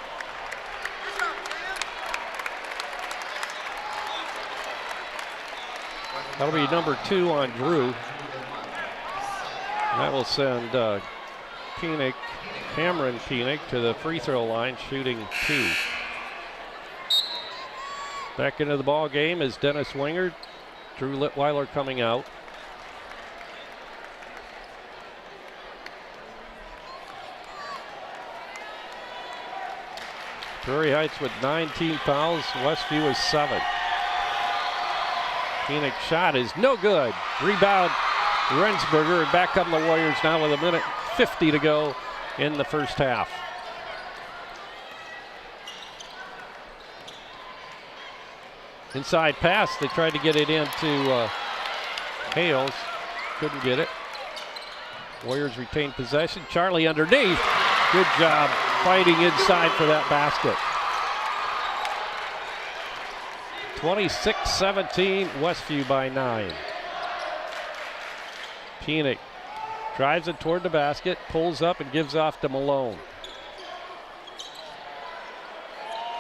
That'll be number 2 on Drew. That will send Penick, Cameron Penick, to the free throw line, shooting 2. Back into the ball game is Dennis Wingard. Drew Litweiler coming out. Prairie Heights with 19 fouls. Westview is 7. Phoenix shot is no good. Rebound Rensberger, and back come the Warriors now with 1:50 to go in the first half. Inside pass, they tried to get it into Hales, couldn't get it. Warriors retain possession. Charlie underneath, good job fighting inside for that basket. 26-17, Westview by 9. Penick drives it toward the basket, pulls up and gives off to Malone.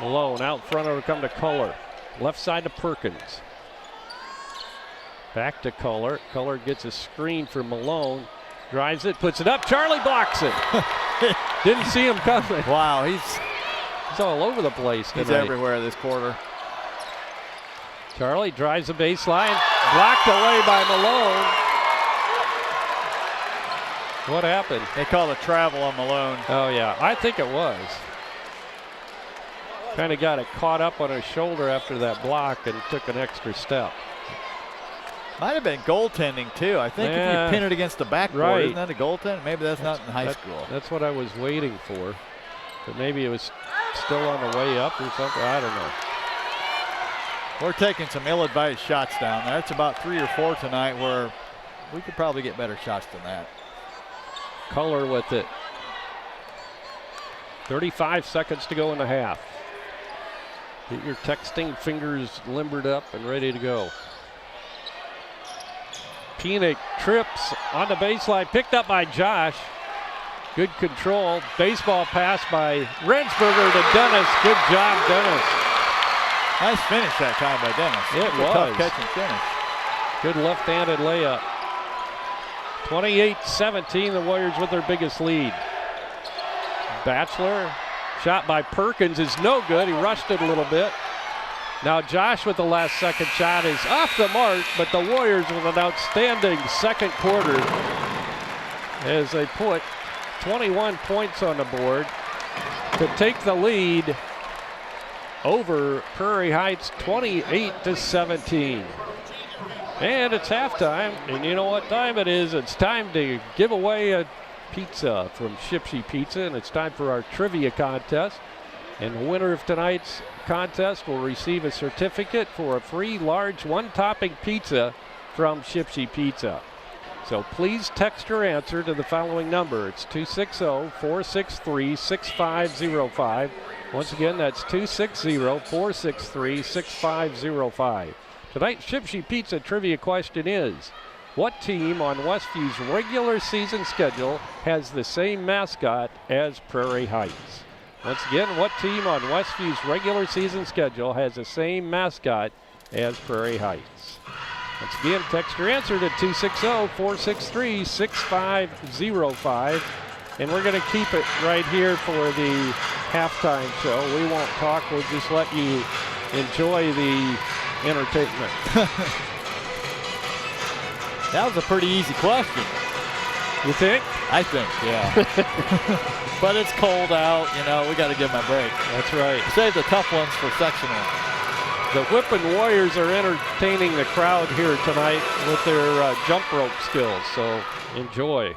Malone out front, will come to Kuller. Left side to Perkins. Back to Kohler. Kohler gets a screen for Malone. Drives it, puts it up. Charlie blocks it. Didn't see him coming. Wow, he's all over the place tonight. He's everywhere this quarter. Charlie drives the baseline. Blocked away by Malone. What happened? They called a travel on Malone. Oh, yeah. I think it was. Kind of got it caught up on his shoulder after that block and took an extra step. Might have been goaltending, too. I think if you pin it against the backboard, right. Isn't that a goaltend? Maybe that's not in high school. That's what I was waiting for. But maybe it was still on the way up or something. I don't know. We're taking some ill-advised shots down there. It's about 3 or 4 tonight where we could probably get better shots than that. Kohler with it. 35 seconds to go in the half. Get your texting fingers limbered up and ready to go. Penick trips on the baseline, picked up by Josh. Good control. Baseball pass by Rensberger to Dennis. Good job, Dennis. Nice finish that time by Dennis. It was. Tough catch and finish. Good left-handed layup. 28-17, the Warriors with their biggest lead. Batchelor, shot by Perkins is no good. He rushed it a little bit. Now Josh with the last second shot is off the mark, but the Warriors with an outstanding second quarter as they put 21 points on the board to take the lead over Prairie Heights 28-17. And it's halftime, and you know what time it is. It's time to give away a pizza from Shipsy Pizza, and it's time for our trivia contest. And the winner of tonight's contest will receive a certificate for a free large one-topping pizza from Shipsy Pizza. So please text your answer to the following number. It's 260-463-6505. Once again, that's 260-463-6505. Tonight's Shipsy Pizza trivia question is, what team on Westview's regular season schedule has the same mascot as Prairie Heights? Once again, what team on Westview's regular season schedule has the same mascot as Prairie Heights? Once again, text your answer to 260-463-6505. And we're going to keep it right here for the halftime show. We won't talk. We'll just let you enjoy the entertainment. That was a pretty easy question. You think? I think, yeah. But it's cold out, you know, we got to give them a break. That's right. Save the tough ones for sectional. The Whippin' Warriors are entertaining the crowd here tonight with their jump rope skills, so enjoy.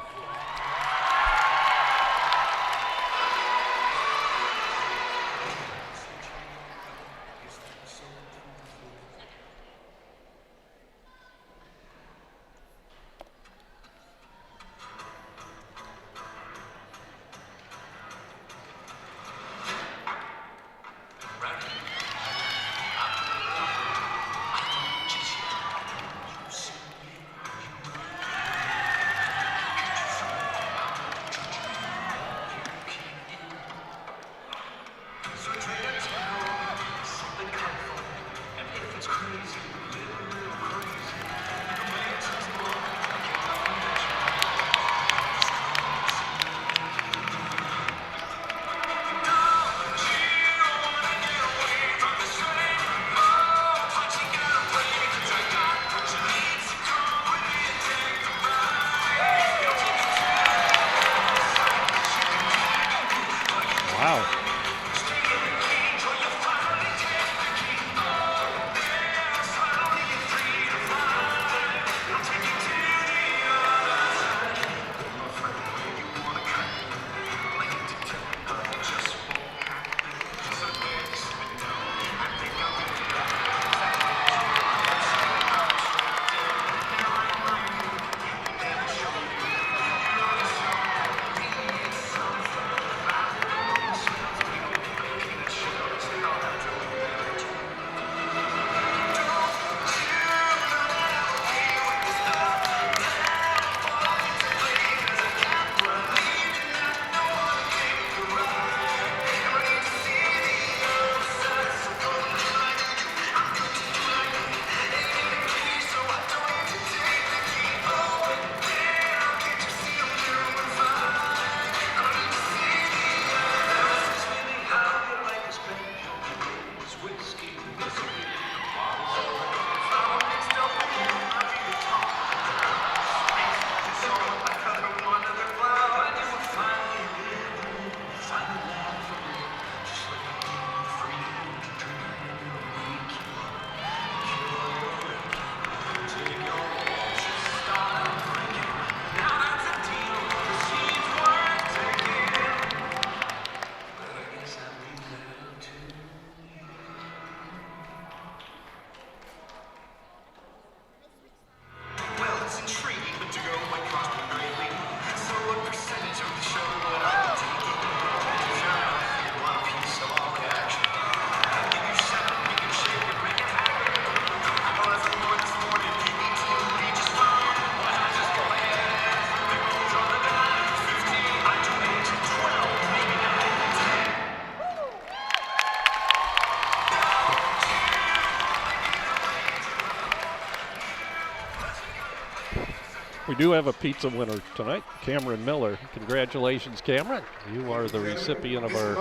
We do have a pizza winner tonight, Cameron Miller. Congratulations, Cameron. You are the recipient of our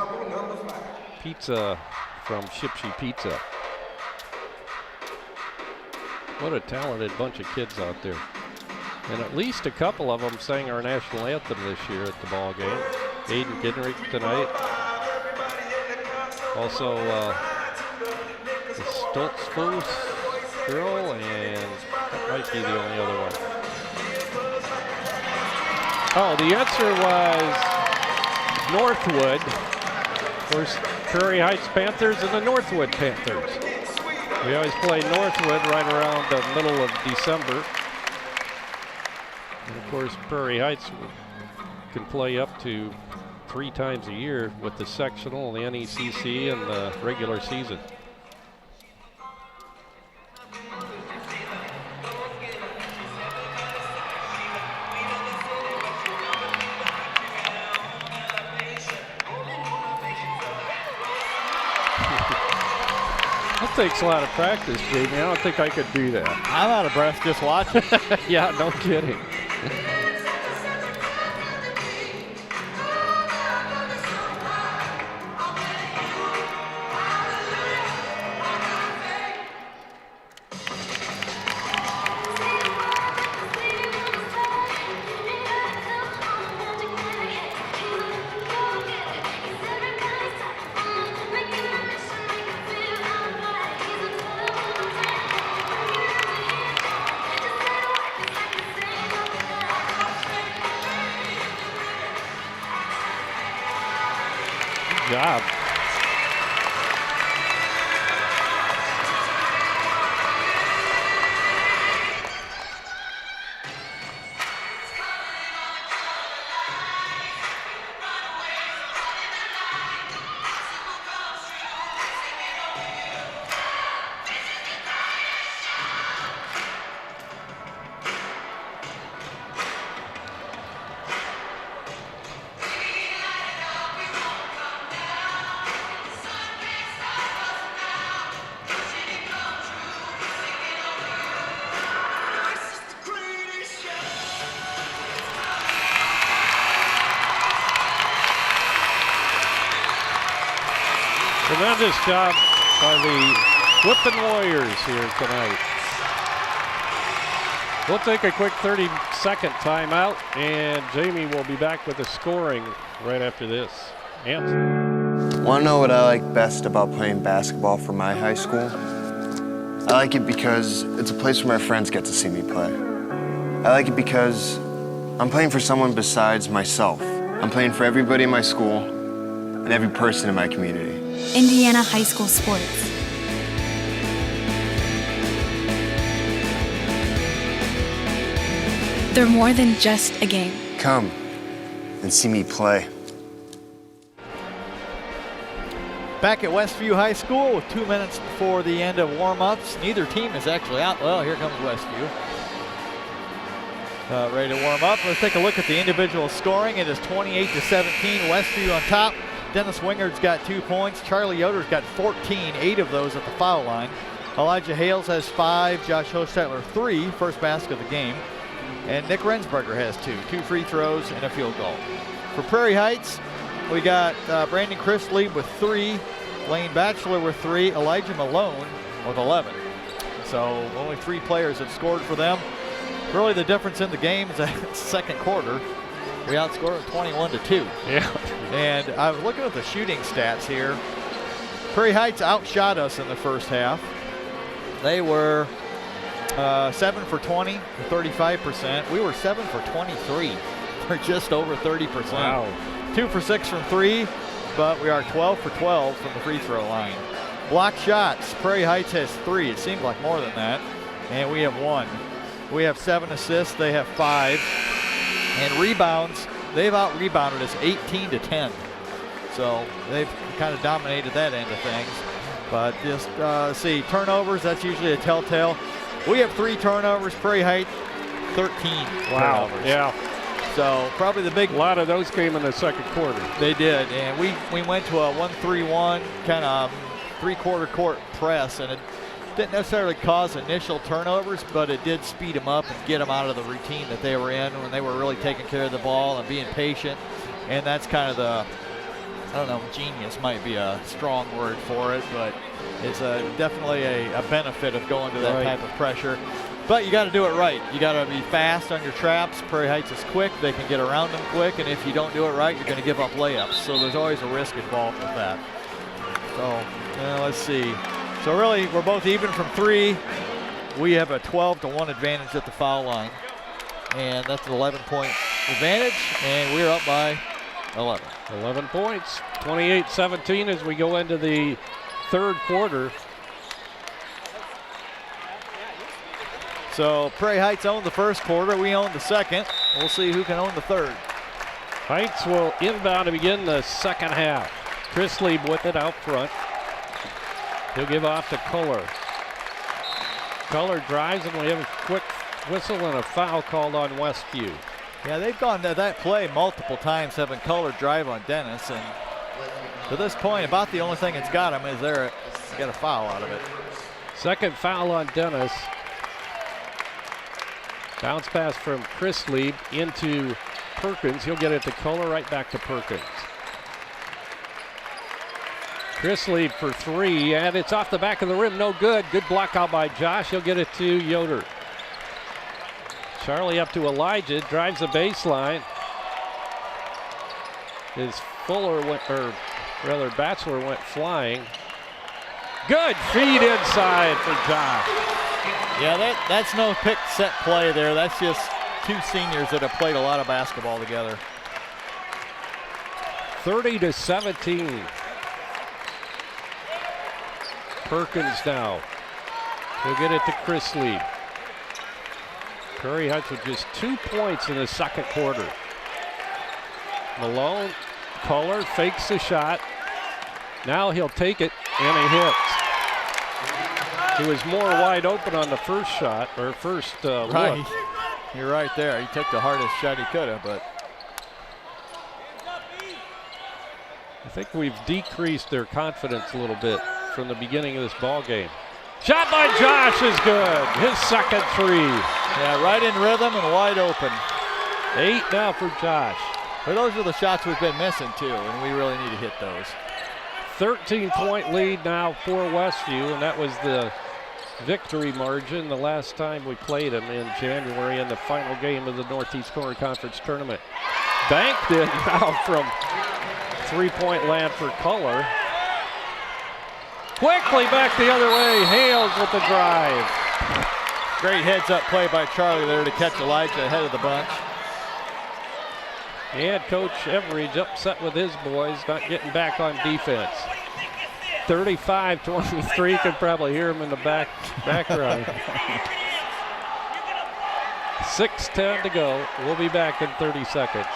pizza from Shipshy Pizza. What a talented bunch of kids out there. And at least a couple of them sang our national anthem this year at the ball game. Aiden Ginrich tonight. Also, the Stoltzfus girl, and that might be the only other one. Oh, the answer was Northwood. Of course, Prairie Heights Panthers and the Northwood Panthers. We always play Northwood right around the middle of December. And of course, Prairie Heights can play up to 3 times a year with the sectional, the NECC, and the regular season. That takes a lot of practice, Jamie. I don't think I could do that. I'm out of breath just watching. Yeah, no kidding. Job. Tremendous job by the Whippin' Warriors here tonight. We'll take a quick 30-second timeout, and Jamie will be back with the scoring right after this. Answer. Want to know what I like best about playing basketball for my high school? I like it because it's a place where my friends get to see me play. I like it because I'm playing for someone besides myself. I'm playing for everybody in my school and every person in my community. Indiana high school sports. They're more than just a game. Come and see me play. Back at Westview High School with 2 minutes before the end of warm-ups. Neither team is actually out. Well, here comes Westview. Ready to warm up. Let's take a look at the individual scoring. It is 28-17, Westview on top. Dennis Wingard's got 2 points. Charlie Yoder's got 14, 8 of those at the foul line. Elijah Hales has 5, Josh Hostetler 3, first basket of the game. And Nick Rensberger has 2 free throws and a field goal. For Prairie Heights, we got Brandon Chrisley with 3, Lane Batchelor with 3, Elijah Malone with 11. So only 3 players have scored for them. Really the difference in the game is that second quarter, we outscored 21-2. Yeah. And I was looking at the shooting stats here. Prairie Heights outshot us in the first half. They were 7 for 20 for 35%. We were 7 for 23 for just over 30%. Wow. 2 for 6 from 3, but we are 12 for 12 from the free throw line. Block shots, Prairie Heights has 3. It seemed like more than that. And we have 1. We have 7 assists, they have 5. And rebounds, they've out-rebounded us 18-10. So they've kind of dominated that end of things. But just see, turnovers, that's usually a telltale. We have 3 turnovers, Prairie Heights 13 Wow. turnovers. Yeah. So probably the big. A lot of those came in the second quarter. They did, and we went to a 1-3-1 kind of 3-quarter court press, and Didn't necessarily cause initial turnovers, but it did speed them up and get them out of the routine that they were in when they were really taking care of the ball and being patient. And that's kind of the, I don't know, genius might be a strong word for it, but it's definitely a benefit of going to that type of pressure. But you got to do it right. You got to be fast on your traps. Prairie Heights is quick. They can get around them quick, and if you don't do it right, you're going to give up layups. So there's always a risk involved with that. So let's see. So really, we're both even from 3. We have a 12-1 advantage at the foul line, and that's an 11-point advantage, and we're up by 11. 11 points, 28-17 as we go into the third quarter. So Prairie Heights own the first quarter. We own the second. We'll see who can own the third. Heights will inbound to begin the second half. Chris Lieb with it out front. He'll give off to Kohler. Kohler drives, and we have a quick whistle and a foul called on Westview. Yeah, they've gone to that play multiple times, having Kohler drive on Dennis, and to this point, about the only thing that's got him is get a foul out of it. Second foul on Dennis. Bounce pass from Chris Lieb into Perkins. He'll get it to Kohler, right back to Perkins. Chris Lieb for 3, and it's off the back of the rim, no good. Good block out by Josh. He'll get it to Yoder. Charlie up to Elijah, drives the baseline. Batchelor went flying. Good feed inside for Josh. Yeah, that's no pick set play there. That's just 2 seniors that have played a lot of basketball together. 30-17. Perkins now. He'll get it to Chris Lieb. Prairie Heights with just 2 points in the second quarter. Malone, Kohler fakes the shot. Now he'll take it, and he hits. He was more wide open on the first shot, or first right. look. You're right there. He took the hardest shot he could have, but I think we've decreased their confidence a little bit from the beginning of this ball game. Shot by Josh is good. His second 3. Yeah, right in rhythm and wide open. 8 now for Josh. But those are the shots we've been missing too, and we really need to hit those. 13-point lead now for Westview, and that was the victory margin the last time we played them in January in the final game of the Northeast Corner Conference Tournament. Banked it now from 3-point land for Kohler. Quickly back the other way, Hales with the drive. Great heads-up play by Charlie there to catch Elijah ahead of the bunch. And Coach Everidge upset with his boys, not getting back on defense. 35-23, could probably hear him in the background. 6:10 to go. We'll be back in 30 seconds.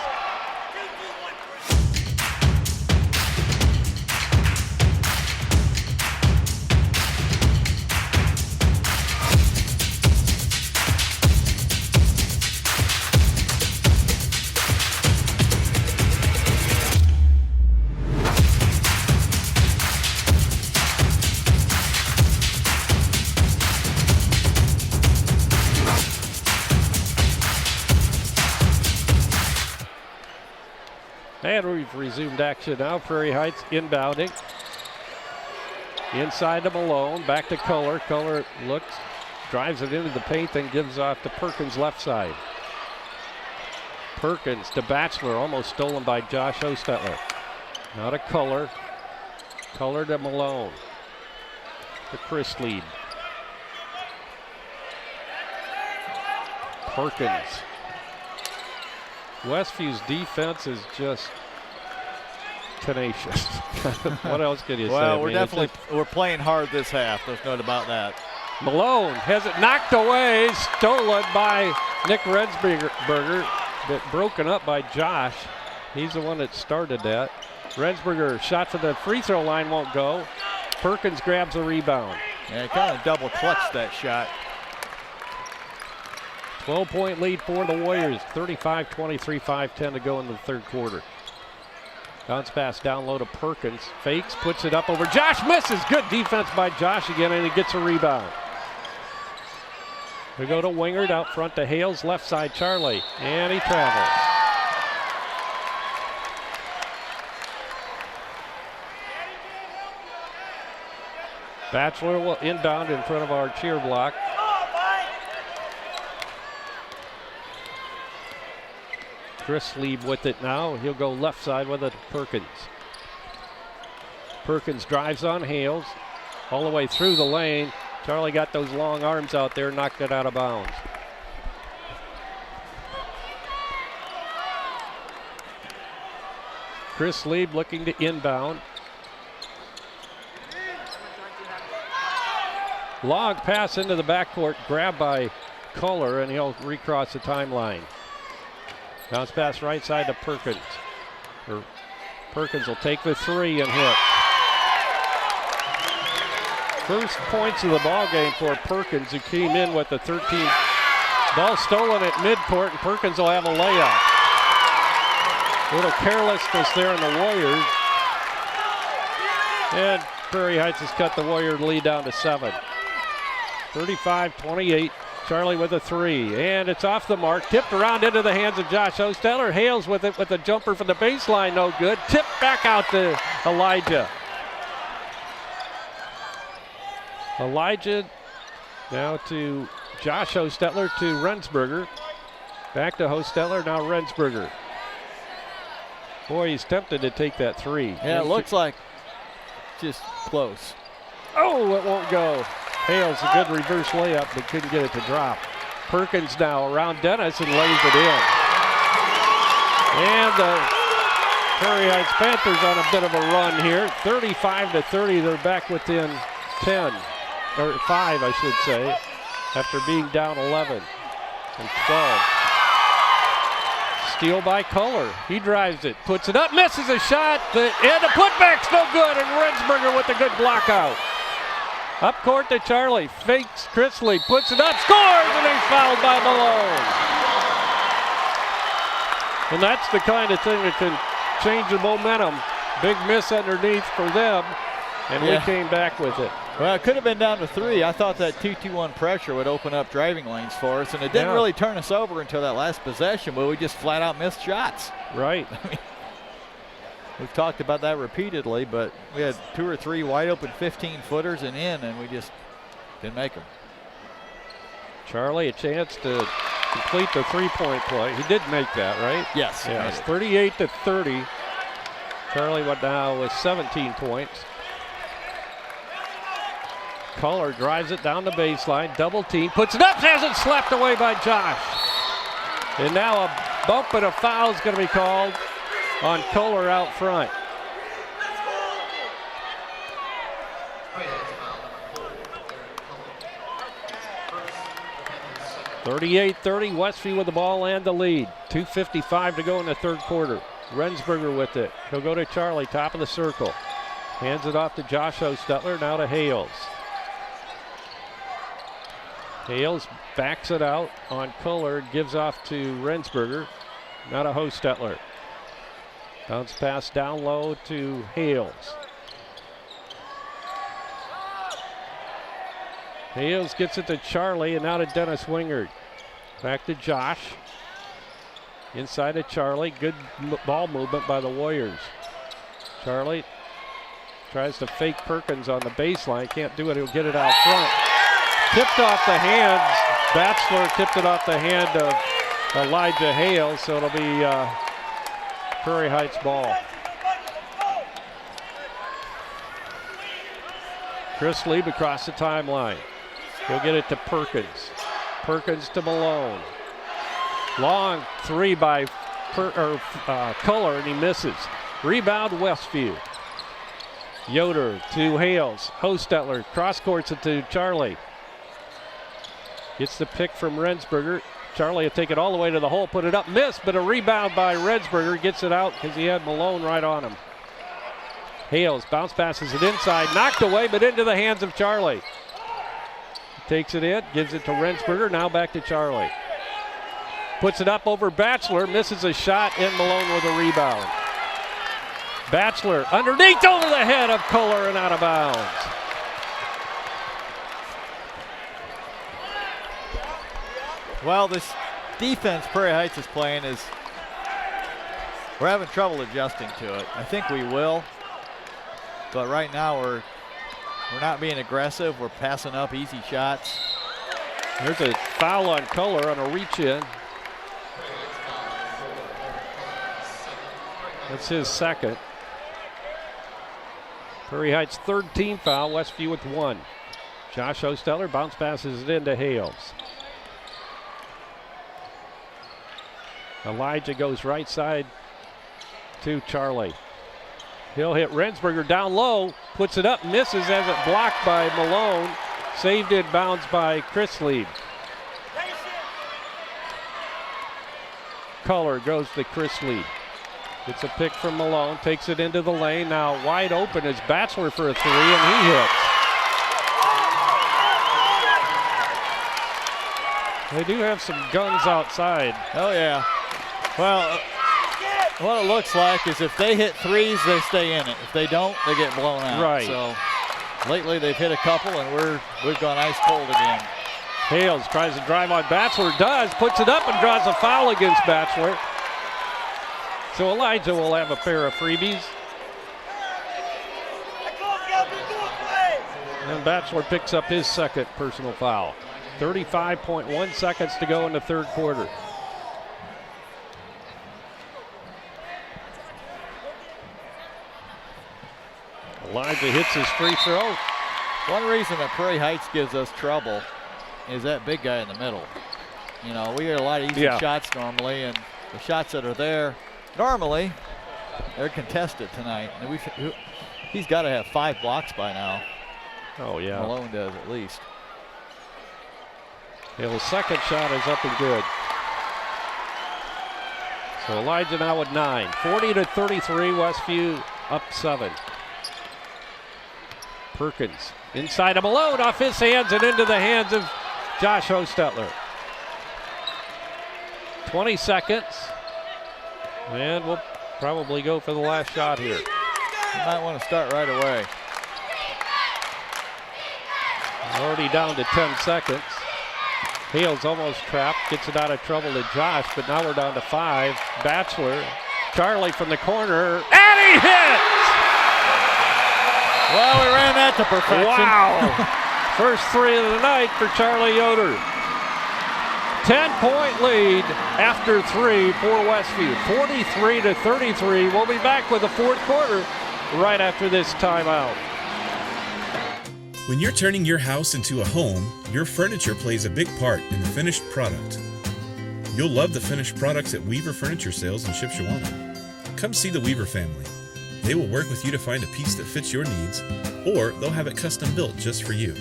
And we've resumed action now. Prairie Heights inbounding. Inside to Malone, back to Kohler. Kohler looks, drives it into the paint, then gives off to Perkins left side. Perkins to Batchelor, almost stolen by Josh Ostetler. Now to Kohler. Kohler to Malone. To Chris Lieb. Perkins. Westview's defense is just tenacious. What else can you say? Well, we're playing hard this half. There's no doubt about that. Malone has it knocked away, stolen by Nick Rensberger, but broken up by Josh. He's the one that started that. Rensberger shot for the free throw line won't go. Perkins grabs the rebound. Yeah, he kind of double clutched that shot. 12-point lead for the Warriors. 35-23, 5:10 to go in the third quarter. Bounce pass down low to Perkins. Fakes, puts it up over Josh, misses. Good defense by Josh again, and he gets a rebound. We go to Wingard, out front to Hales, left side Charlie, and he travels. Batchelor will inbound in front of our cheer block. Chris Lieb with it now. He'll go left side with it to Perkins. Perkins drives on Hales all the way through the lane. Charlie got those long arms out there, knocked it out of bounds. Chris Lieb looking to inbound. Long pass into the backcourt, grabbed by Kohler, and he'll recross the timeline. Bounce pass right side to Perkins. Perkins will take the three and hit. First points of the ball game for Perkins, who came in with the 13. Ball stolen at midcourt, and Perkins will have a layup. A little carelessness there in the Warriors. And Prairie Heights has cut the Warrior lead down to 7. 35-28. Charlie with a three, and it's off the mark. Tipped around into the hands of Josh Hostetter. Hales with it with a jumper from the baseline, no good. Tipped back out to Elijah. Elijah now to Josh Hostetler to Rensberger. Back to Hostetler, now Rensberger. Boy, he's tempted to take that three. Yeah, it looks like just close. Oh, it won't go. Hales a good reverse layup, but couldn't get it to drop. Perkins now around Dennis and lays it in. And the Prairie Heights Panthers on a bit of a run here. 35-30, they're back within 10, or 5, I should say, after being down 11 and 12. Steal by Kohler. He drives it, puts it up, misses a shot, and the putback's no good, and Rensberger with a good block out. Up court to Charlie, fakes Chrisley, puts it up, scores, and he's fouled by Malone. And that's the kind of thing that can change the momentum. Big miss underneath for them, and we came back with it. Well, it could have been down to 3. I thought that 2-2-1 pressure would open up driving lanes for us, and it didn't really turn us over until that last possession, but we just flat out missed shots. Right. I mean, we've talked about that repeatedly, but we had 2 or 3 wide open 15-footers and we just didn't make them. Charlie a chance to complete the three-point play. He did make that, right? Yes. Yes, 38-30. Charlie went now with 17 points. Kohler drives it down the baseline, double team, puts it up, has it slapped away by Josh. And now a bump and a foul is going to be called on Kohler out front. .38-30, Westview with the ball and the lead. 2:55 to go in the third quarter. Rensberger with it. He'll go to Charlie, top of the circle. Hands it off to Josh Hostetler, now to Hales. Hales backs it out on Kohler, gives off to Rensberger, now to Hostetler. Bounce pass down low to Hales. Hales gets it to Charlie and now to Dennis Wingard. Back to Josh. Inside to Charlie. Good ball movement by the Warriors. Charlie tries to fake Perkins on the baseline. Can't do it. He'll get it out front. Tipped off the hands. Batchelor tipped it off the hand of Elijah Hales, so it'll be Prairie Heights ball. Chris Lieb across the timeline. He'll get it to Perkins. Perkins to Malone. Long three by Kohler, and he misses. Rebound Westview. Yoder to Hales. Hostetler cross courts it to Charlie. Gets the pick from Rensberger. Charlie will take it all the way to the hole, put it up, miss, but a rebound by Rensberger. Gets it out because he had Malone right on him. Hales bounce passes it inside, knocked away, but into the hands of Charlie. Takes it in, gives it to Rensberger, now back to Charlie. Puts it up over Batchelor, misses a shot, and Malone with a rebound. Bachelor underneath over the head of Kohler and out of bounds. Well, this defense Prairie Heights is playing we're having trouble adjusting to it. I think we will, but right now we're not being aggressive. We're passing up easy shots. There's a foul on Kohler on a reach in. That's his second. Prairie Heights' third team foul, Westview with 1. Josh Osteller bounce passes it into Hales. Elijah goes right side to Charlie. He'll hit Rensberger down low, puts it up, misses as it blocked by Malone. Saved in bounds by Chris Lee. Kohler goes to Chris Lee. Gets a pick from Malone, takes it into the lane. Now wide open is Bachelor for a 3, and he hits. They do have some guns outside. Oh, yeah. Well, what it looks like is if they hit threes, they stay in it. If they don't, they get blown out. Right. So lately they've hit a couple, and we've gone ice cold again. Hales tries to drive on Bachelor, does, puts it up and draws a foul against Bachelor. So Elijah will have a pair of freebies. And Bachelor picks up his second personal foul. 35.1 seconds to go in the third quarter. Elijah hits his free throw. One reason that Prairie Heights gives us trouble is that big guy in the middle. You know, we get a lot of easy shots normally, and the shots that are there, normally, they're contested tonight. And he's got to have 5 blocks by now. Oh, yeah. Malone does at least. Yeah, the second shot is up and good. So Elijah now with 9. 40-33, Westview up 7. Perkins inside of Malone, off his hands and into the hands of Josh Hostetler. 20 seconds. And we'll probably go for the last shot here. You might want to start right away. Already down to 10 seconds. Hales almost trapped, gets it out of trouble to Josh, but now we're down to 5. Bachelor, Charlie from the corner, and he hits! Well, we ran that to perfection. Wow! First 3 of the night for Charlie Yoder. 10-point lead after 3 for Westview. 43-33. We'll be back with the fourth quarter right after this timeout. When you're turning your house into a home, your furniture plays a big part in the finished product. You'll love the finished products at Weaver Furniture Sales in Shipshewana. Come see the Weaver family. They will work with you to find a piece that fits your needs, or they'll have it custom built just for you.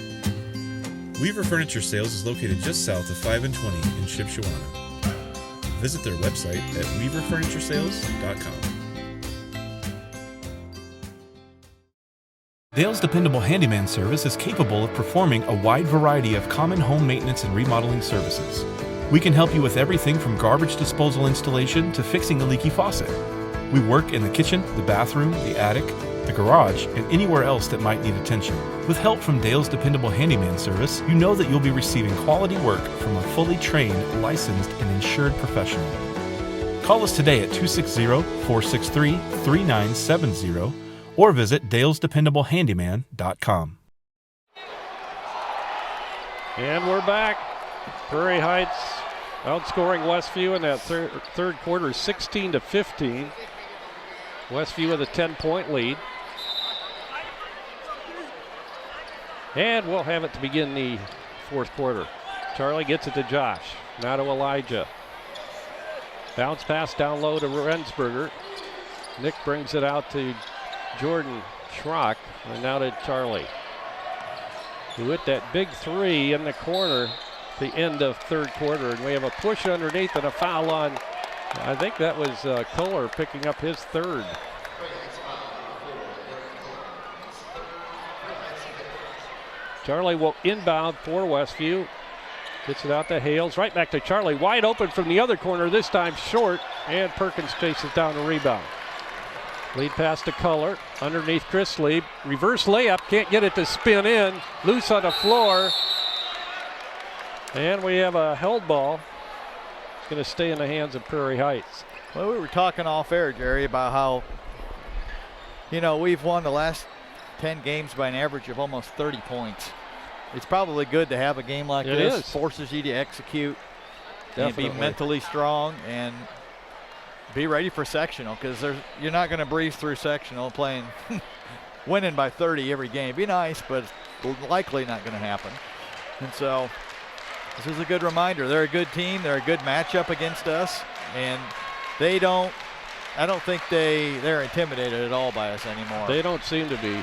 Weaver Furniture Sales is located just south of 5 and 20 in Shipshewana. Visit their website at weaverfurnituresales.com. Dale's Dependable Handyman Service is capable of performing a wide variety of common home maintenance and remodeling services. We can help you with everything from garbage disposal installation to fixing a leaky faucet. We work in the kitchen, the bathroom, the attic, the garage, and anywhere else that might need attention. With help from Dale's Dependable Handyman Service, you know that you'll be receiving quality work from a fully trained, licensed, and insured professional. Call us today at 260-463-3970 or visit dalesdependablehandyman.com. And we're back. Prairie Heights outscoring Westview in that third quarter 16-15. Westview with a 10-point lead. And we'll have it to begin the fourth quarter. Charlie gets it to Josh. Now to Elijah. Bounce pass down low to Rensberger. Nick brings it out to Jordan Schrock. And now to Charlie, who hit that big 3 in the corner at the end of third quarter. And we have a push underneath and a foul on, I think that was Kohler picking up his third. Charlie will inbound for Westview. Gets it out to Hales, right back to Charlie. Wide open from the other corner, this time short, and Perkins chases down a rebound. Lead pass to Culler, underneath Chris Lieb. Reverse layup, can't get it to spin in. Loose on the floor. And we have a held ball. It's going to stay in the hands of Prairie Heights. Well, we were talking off air, Jerry, about how, we've won the last 10 games by an average of almost 30 points. It's probably good to have a game like this. It forces you to execute. Definitely. And be mentally strong and be ready for sectional, because you're not going to breeze through sectional playing, winning by 30 every game. It'd be nice, but it's likely not going to happen. And so this is a good reminder. They're a good team. They're a good matchup against us, and I don't think they're intimidated at all by us anymore. They don't seem to be.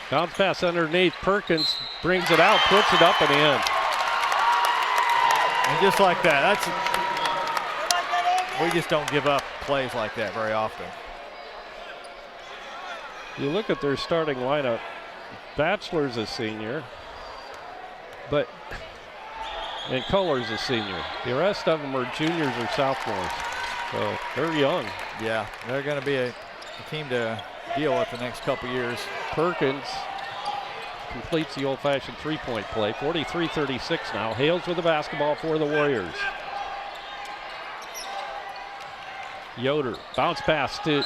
Bounce pass underneath. Perkins brings it out, puts it up and in. And just like that, we just don't give up plays like that very often. You look at their starting lineup. Batchelor's a senior, and Culler's a senior. The rest of them are juniors or sophomores, so they're young. Yeah, they're going to be a team to deal with the next couple years. Perkins completes the old-fashioned three-point play. 43-36 now. Hales with the basketball for the Warriors. Yoder, bounce pass to,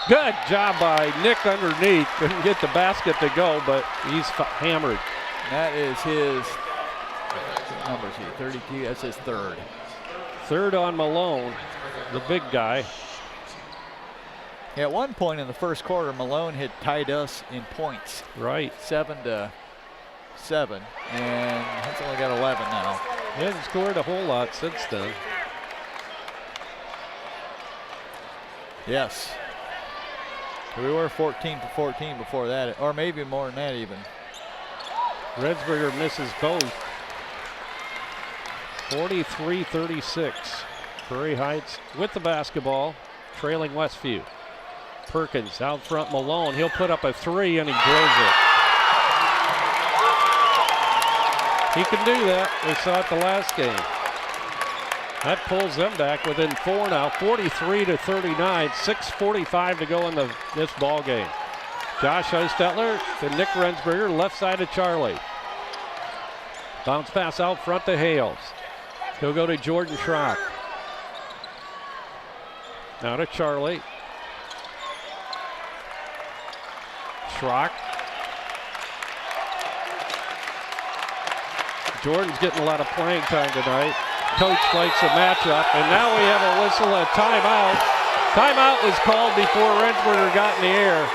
good job by Nick underneath. Couldn't get the basket to go, but he's hammered. That is his, what number is he, 32? That's his third. Third on Malone, the big guy. At one point in the first quarter, Malone had tied us in points. Right. 7-7, and he's only got 11 now. He hasn't scored a whole lot since then. Yes. We were 14-14 before that, or maybe more than that even. Rensberger misses both. 43-36. Prairie Heights with the basketball, trailing Westview. Perkins out front, Malone. He'll put up a three and he drills it. He can do that. We saw it the last game. That pulls them back within 4 now, 43-39, 6:45 to go in this ball game. Josh Hostetler to Nick Rensberger, left side of Charlie. Bounce pass out front to Hales. He'll go to Jordan Schrock. Now to Charlie. Schrock. Jordan's getting a lot of playing time tonight. Coach likes the matchup, and now we have a whistle, a timeout. Timeout was called before Rensberger got in the air,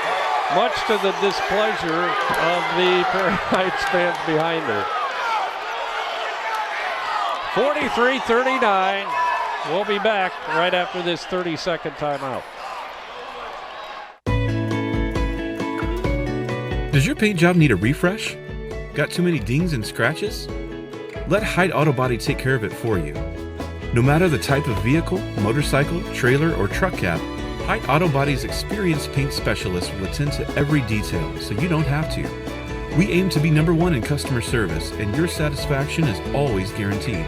much to the displeasure of the Prairie Heights fans behind her. 43-39. We'll be back right after this 30-second timeout. Does your paint job need a refresh? Got too many dings and scratches? Let Hyde Auto Body take care of it for you. No matter the type of vehicle, motorcycle, trailer, or truck cab, Hyde Auto Body's experienced paint specialists will attend to every detail so you don't have to. We aim to be #1 in customer service, and your satisfaction is always guaranteed.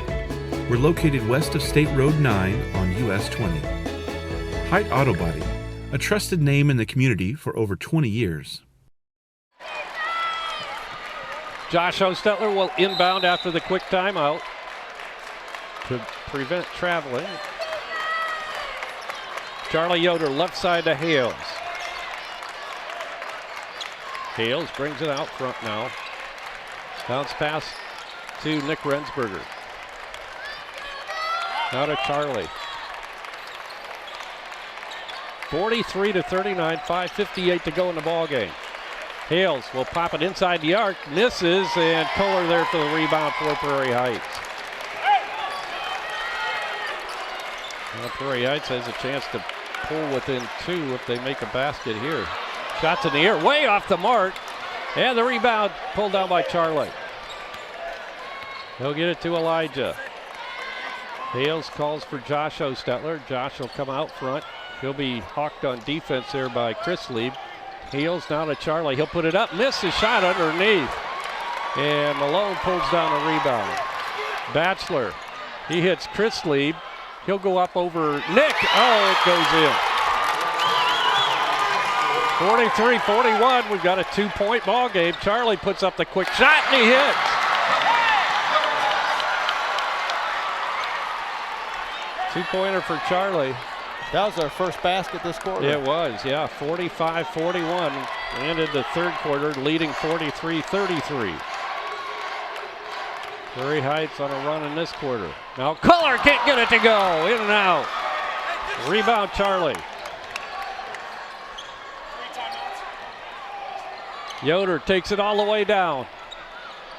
We're located west of State Road 9 on US 20. Hyde Auto Body, a trusted name in the community for over 20 years. Josh Hostetler will inbound after the quick timeout to prevent traveling. Charlie Yoder, left side to Hales. Hales brings it out front now. Bounce pass to Nick Rensberger. Now to Charlie. 43-39, 5:58 to go in the ball game. Hales will pop it inside the arc, misses, and Kohler there for the rebound for Prairie Heights. Well, Prairie Heights has a chance to pull within 2 if they make a basket here. Shots in the air, way off the mark, and the rebound pulled down by Charlie. He'll get it to Elijah. Hales calls for Josh Hostetler. Josh will come out front. He'll be hawked on defense there by Chris Lieb. Hales now to Charlie. He'll put it up, miss his shot underneath. And Malone pulls down a rebound. Batchelor, he hits Chris Lieb. He'll go up over Nick. Oh, it goes in. 43-41, we've got a 2-point ball game. Charlie puts up the quick shot and he hits. Two-pointer for Charlie. That was our first basket this quarter. It was, yeah, 45-41. We ended the third quarter leading 43-33. Prairie Heights on a run in this quarter. Now Culler can't get it to go, in and out. Rebound Charlie. Yoder takes it all the way down.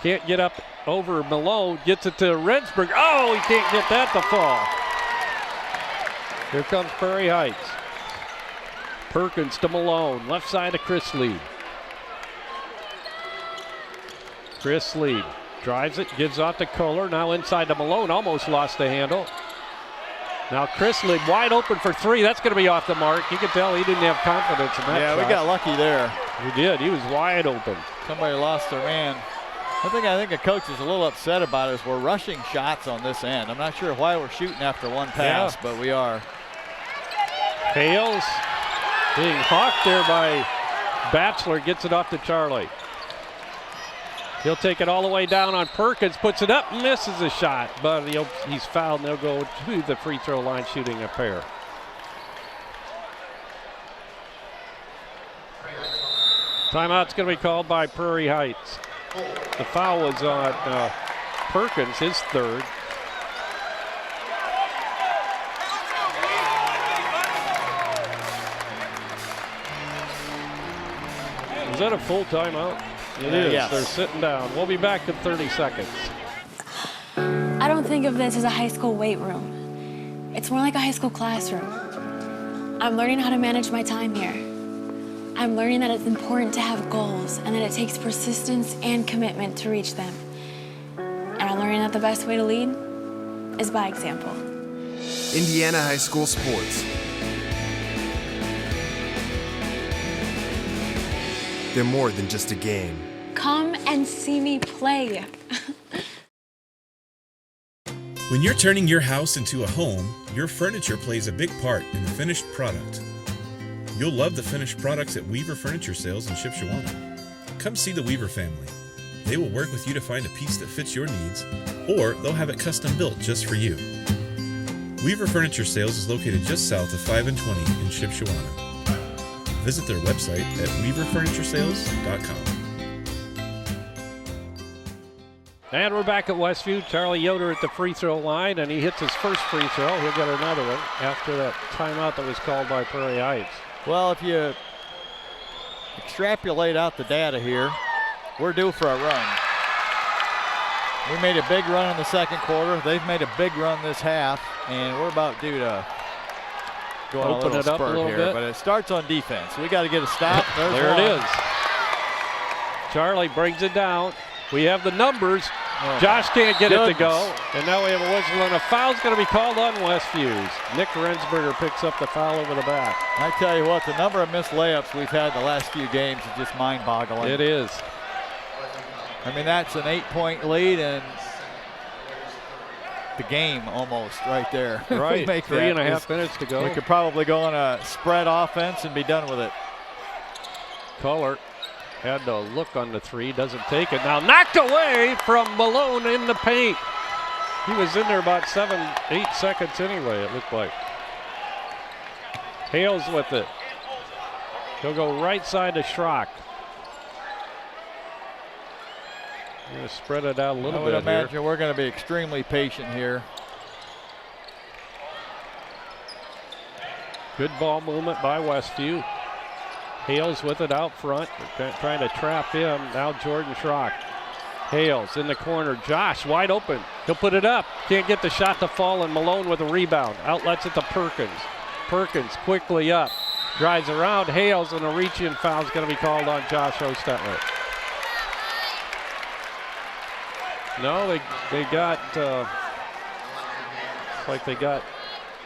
Can't get up over Malone, gets it to Rensburg. Oh, he can't get that to fall. Here comes Prairie Heights. Perkins to Malone, left side of Chris Lead. Chris Lead drives it, gives out to Kohler, now inside to Malone, almost lost the handle. Now Chris Lead wide open for three, that's going to be off the mark. You can tell he didn't have confidence in that shot. Yeah, we got lucky there. We did, he was wide open. Somebody lost their man. I think the coach is a little upset about us. We're rushing shots on this end. I'm not sure why we're shooting after one pass, but we are. Hales being hawked there by Batchelor, gets it off to Charlie. He'll take it all the way down on Perkins, puts it up, misses a shot, but he's fouled and they'll go to the free throw line shooting a pair. Timeout's going to be called by Prairie Heights. The foul was on Perkins, his third. Is that a full timeout? It is. Yes. They're sitting down. We'll be back in 30 seconds. I don't think of this as a high school weight room. It's more like a high school classroom. I'm learning how to manage my time here. I'm learning that it's important to have goals and that it takes persistence and commitment to reach them. And I'm learning that the best way to lead is by example. Indiana High School Sports. They're more than just a game. Come and see me play. When you're turning your house into a home, your furniture plays a big part in the finished product. You'll love the finished products at Weaver Furniture Sales in Shipshewana. Come see the Weaver family. They will work with you to find a piece that fits your needs, or they'll have it custom built just for you. Weaver Furniture Sales is located just south of 5 and 20 in Shipshewana. Visit their website at weaverfurnituresales.com. And we're back at Westview. Charlie Yoder at the free throw line, and he hits his first free throw. He'll get another one after that timeout that was called by Prairie Heights. Well, if you extrapolate out the data here, we're due for a run. We made a big run in the second quarter. They've made a big run this half, and we're about due to go on Open a it up a little here, bit. But it starts on defense. We got to get a stop. There it is. Charlie brings it down. We have the numbers. Josh can't get it to go. And now we have a whistle, and a foul's going to be called on Westview's. Nick Rensberger picks up the foul over the back. I tell you what, the number of missed layups we've had the last few games is just mind-boggling. It is. I mean, that's an 8-point lead and the game almost right there. Right, Make 3.5 minutes to go. We could probably go on a spread offense and be done with it. Kohler had to look on the three, doesn't take it. Now knocked away from Malone in the paint. He was in there about 7-8 seconds anyway, it looked like. Hales with it. He'll go right side to Schrock. I'm going to spread it out a little bit. I would imagine here. We're going to be extremely patient here. Good ball movement by Westview. Hales with it out front, trying to trap him. Now Jordan Schrock. Hales in the corner. Josh wide open. He'll put it up. Can't get the shot to fall, and Malone with a rebound. Outlets it to Perkins. Perkins quickly up. Drives around Hales, and a reach-in foul is going to be called on Josh Hostetler. No, they got, like they got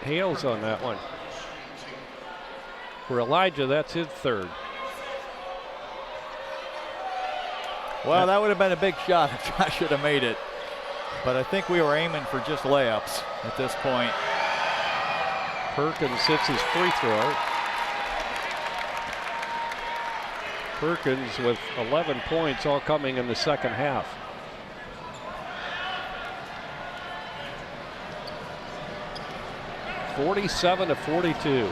Hales on that one. For Elijah, that's his third. Well, that would have been a big shot if Josh should have made it. But I think we were aiming for just layups at this point. Perkins hits his free throw. Perkins with 11 points, all coming in the second half. (47-42).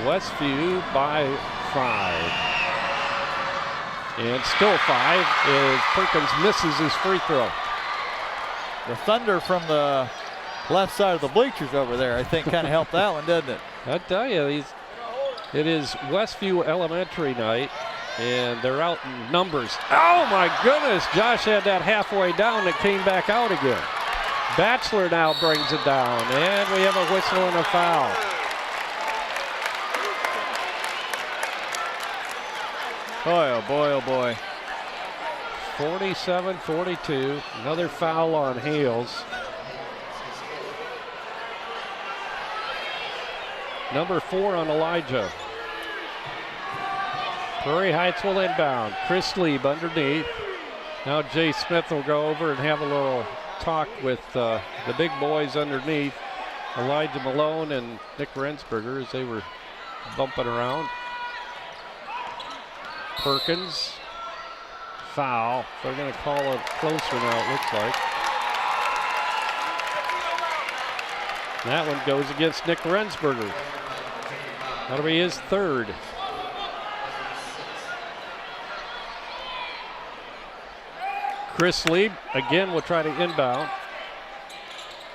Westview by 5. And still 5 as Perkins misses his free throw. The thunder from the left side of the bleachers over there, I think, kind of helped that one, didn't it? I tell you, it is Westview Elementary night, and they're out in numbers. Oh my goodness, Josh had that halfway down that came back out again. Batchelor now brings it down, and we have a whistle and a foul. Boy, oh boy, oh boy. 47-42, another foul on Hales. Number 4 on Elijah. Prairie Heights will inbound. Chris Lieb underneath. Now Jay Smith will go over and have a little talk with the big boys underneath. Elijah Malone and Nick Rensberger as they were bumping around. Perkins, foul. They're going to call it closer now, it looks like. That one goes against Nick Rensberger. That'll be his third. Chris Lieb again will try to inbound.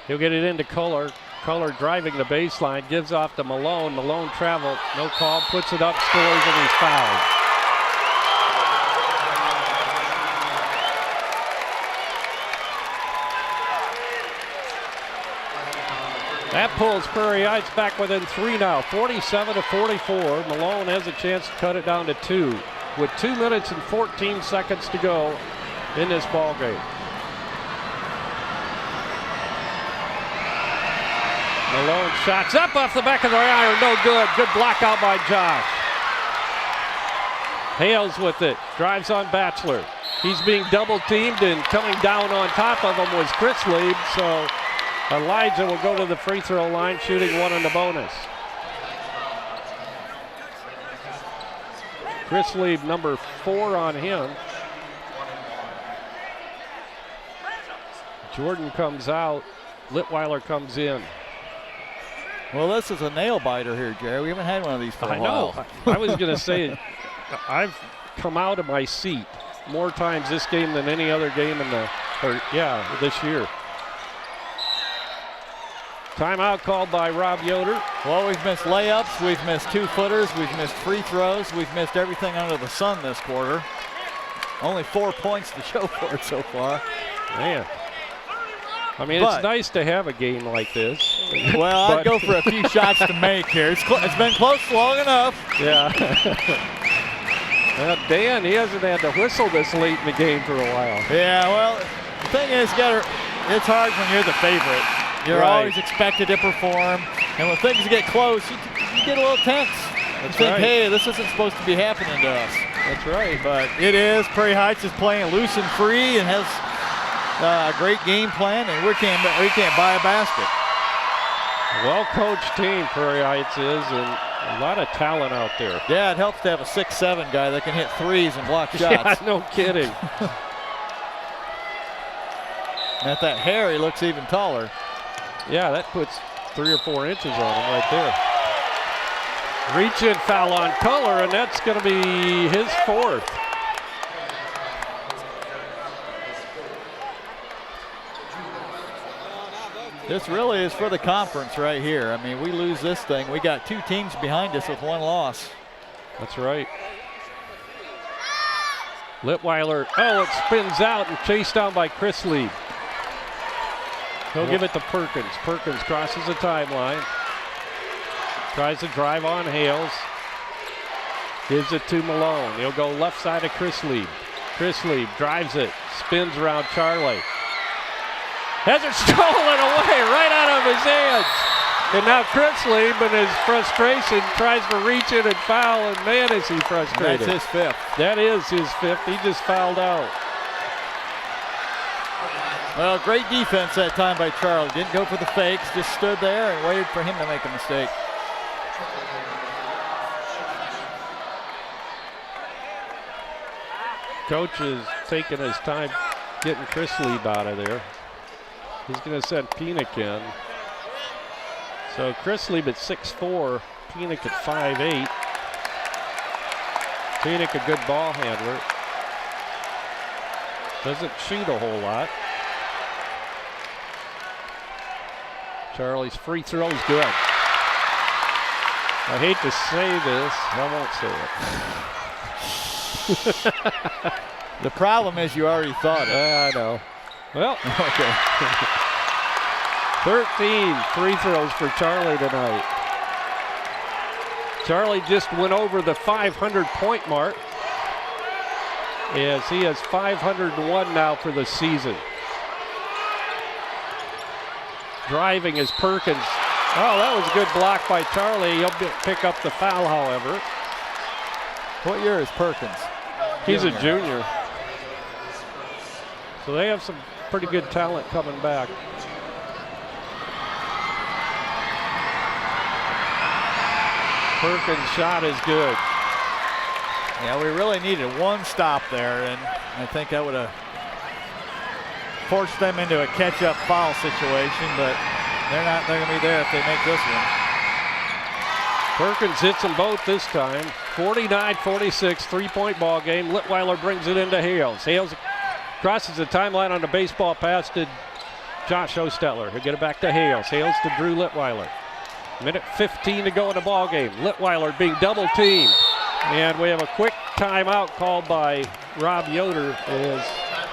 He'll get it into Kohler. Kohler driving the baseline, gives off to Malone. Malone travel, no call, puts it up, scores, and he's fouled. That pulls Prairie Heights back within 3 now, 47-44. Malone has a chance to cut it down to 2 with 2 minutes and 14 seconds to go in this ball game. Malone shots up off the back of the iron, no good. Good block out by Josh. Hales with it, drives on Batchelor. He's being double teamed, and coming down on top of him was Chris Lieb, so Elijah will go to the free throw line, shooting 1 in the bonus. Chris Lieb, number 4 on him. Jordan comes out, Litweiler comes in. Well, this is a nail biter here, Jerry. We haven't had one of these for a while. I know. I was going to say, I've come out of my seat more times this game than any other game this year. Timeout called by Rob Yoder. Well, we've missed layups, we've missed 2-footers, we've missed free throws, we've missed everything under the sun this quarter. Only 4 points to show for it so far. Man. I mean, it's nice to have a game like this. Well, I'd go for a few shots to make here. It's been close long enough. Yeah. Well, Dan, he hasn't had to whistle this late in the game for a while. Yeah, well, the thing is, it's hard when you're the favorite. You're always expected to perform, and when things get close, you get a little tense. You think, hey, this isn't supposed to be happening to us. That's right. But it is. Prairie Heights is playing loose and free and has a great game plan, and we can't buy a basket. Well-coached team, Prairie Heights is, and a lot of talent out there. Yeah, it helps to have a 6'7" guy that can hit threes and block shots. Yeah, no kidding. And at that hair, he looks even taller. Yeah, that puts 3 or 4 inches on him right there. Reach-in foul on Kohler, and that's going to be his 4th. This really is for the conference right here. I mean, we lose this thing, we got 2 teams behind us with 1 loss. That's right. Litweiler, it spins out and chased down by Chris Lieb. He'll give it to Perkins. Perkins crosses the timeline. Tries to drive on Hales. Gives it to Malone. He'll go left side of Chris Lieb. Chris Lieb drives it, spins around Charlie. Has it stolen away right out of his hands. And now Chris Lieb, in his frustration, tries to reach in and foul, and man, is he frustrated. That's his 5th. That is his 5th. He just fouled out. Well, great defense that time by Charlie. Didn't go for the fakes, just stood there and waited for him to make a mistake. Coach is taking his time getting Chris Lieb out of there. He's going to send Penick in. So Chris Lieb at 6'4", Penick at 5'8". Penick a good ball handler. Doesn't shoot a whole lot. Charlie's free throw's good. I hate to say this, I won't say it. The problem is you already thought it. I know. Well, Okay. 13 free throws for Charlie tonight. Charlie just went over the 500-point mark as he has 501 now for the season. Driving is Perkins. Oh, that was a good block by Charlie. He'll pick up the foul, however. What year is Perkins? He's a junior. So they have some pretty good talent coming back. Perkins' shot is good. Yeah, we really needed one stop there, and I think that would have forced them into a catch-up foul situation, but they're going to be there if they make this one. Perkins hits them both this time. 49-46, three-point ball game. Litweiler brings it into Hales. Hales crosses the timeline on the baseball pass to Josh Ostetler. He'll get it back to Hales. Hales to Drew Litweiler. Minute 15 to go in the ball game. Litweiler being double teamed. And we have a quick timeout called by Rob Yoder as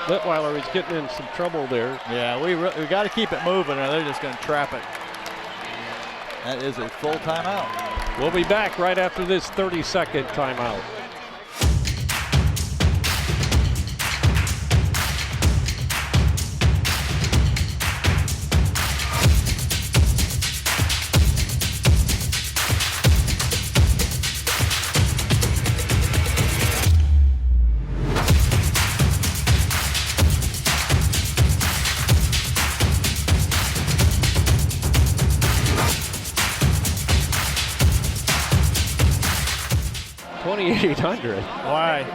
Litweiler is getting in some trouble there. Yeah, we got to keep it moving or they're just going to trap it. That is a full timeout. We'll be back right after this 30-second timeout. $2,800. Why?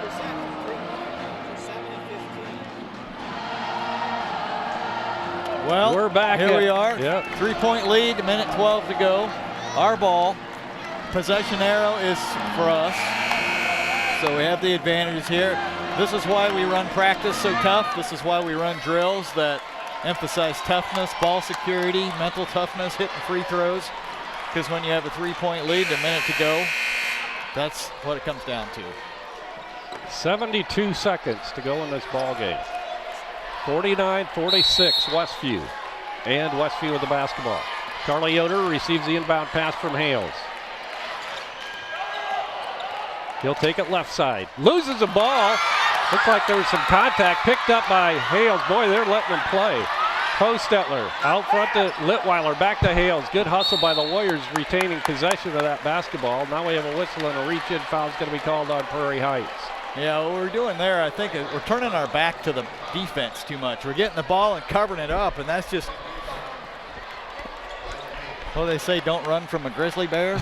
Well, we're back. Here we are. Yep. 3-point lead, a minute 12 to go. Our ball. Possession arrow is for us. So we have the advantages here. This is why we run practice so tough. This is why we run drills that emphasize toughness, ball security, mental toughness, hitting free throws. Because when you have a 3-point lead, a minute to go, that's what it comes down to. 72 seconds to go in this ball game. 49-46 Westview. And Westview with the basketball. Charlie Yoder receives the inbound pass from Hales. He'll take it left side. Loses the ball. Looks like there was some contact picked up by Hales. Boy, they're letting him play. Hostetler out front to Litweiler. Back to Hales. Good hustle by the Warriors retaining possession of that basketball. Now we have a whistle and a reach-in foul is going to be called on Prairie Heights. Yeah, what we're doing there, I think, is we're turning our back to the defense too much. We're getting the ball and covering it up, and that's just, well, they say don't run from a grizzly bear.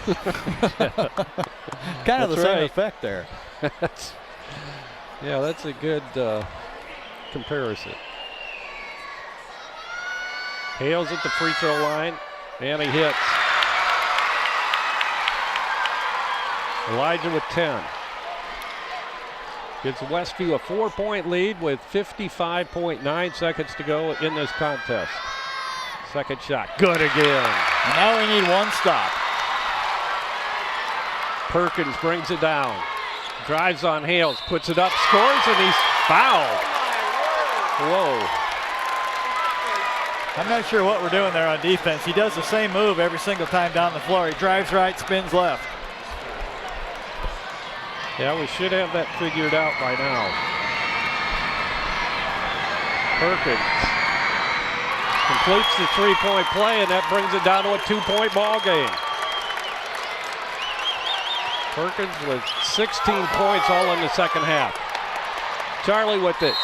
Kind of the same effect there. Yeah, that's a good comparison. Hales at the free throw line, and he hits. Elijah with 10. Gives Westview a 4-point lead with 55.9 seconds to go in this contest. Second shot, good again. And now we need one stop. Perkins brings it down. Drives on Hales, puts it up, scores, and he's fouled. Whoa. I'm not sure what we're doing there on defense. He does the same move every single time down the floor. He drives right, spins left. Yeah, we should have that figured out by now. Perkins completes the three-point play, and that brings it down to a two-point ball game. Perkins with 16 points all in the second half. Charlie with it.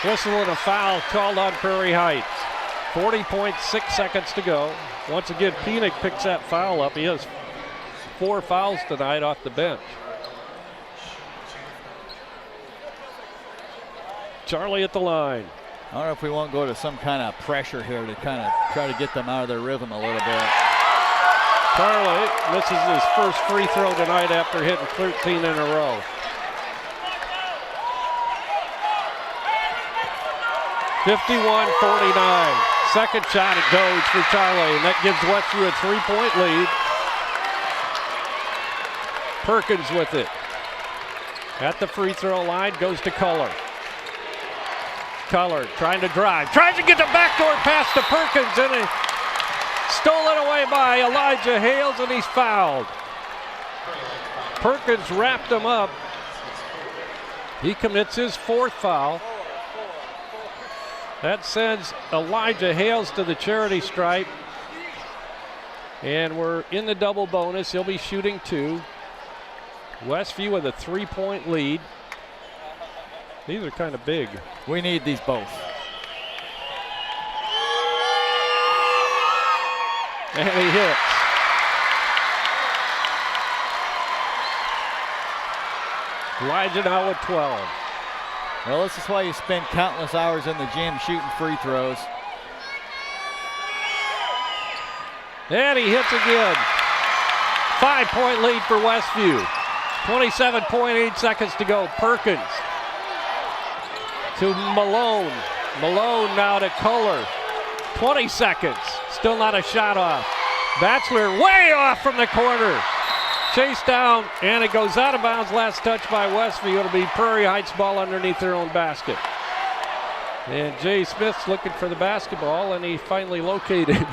Whistle and a foul called on Prairie Heights. 40.6 seconds to go. Once again, Penick picks that foul up. He has 4 fouls tonight off the bench. Charlie at the line. I don't know if we won't go to some kind of pressure here to kind of try to get them out of their rhythm a little bit. Charlie misses his first free throw tonight after hitting 13 in a row. (51-49). Second shot, it goes for Charlie, and that gives Westview a 3-point lead. Perkins with it. At the free throw line, goes to Culler. Culler trying to drive, tries to get the backdoor pass to Perkins, and he stolen away by Elijah Hales, and he's fouled. Perkins wrapped him up. He commits his fourth foul. That sends Elijah Hales to the charity stripe. And we're in the double bonus. He'll be shooting 2. Westview with a 3-point lead. These are kind of big. We need these both. And he hits. Elijah now with 12. Well, this is why you spend countless hours in the gym shooting free throws. And he hits again. 5-point lead for Westview. 27.8 seconds to go. Perkins to Malone. Malone now to Kohler. 20 seconds. Still not a shot off. Batchelor way off from the corner. Chase down, and it goes out of bounds. Last touch by Westview. It'll be Prairie Heights ball underneath their own basket. And Jay Smith's looking for the basketball, and he finally located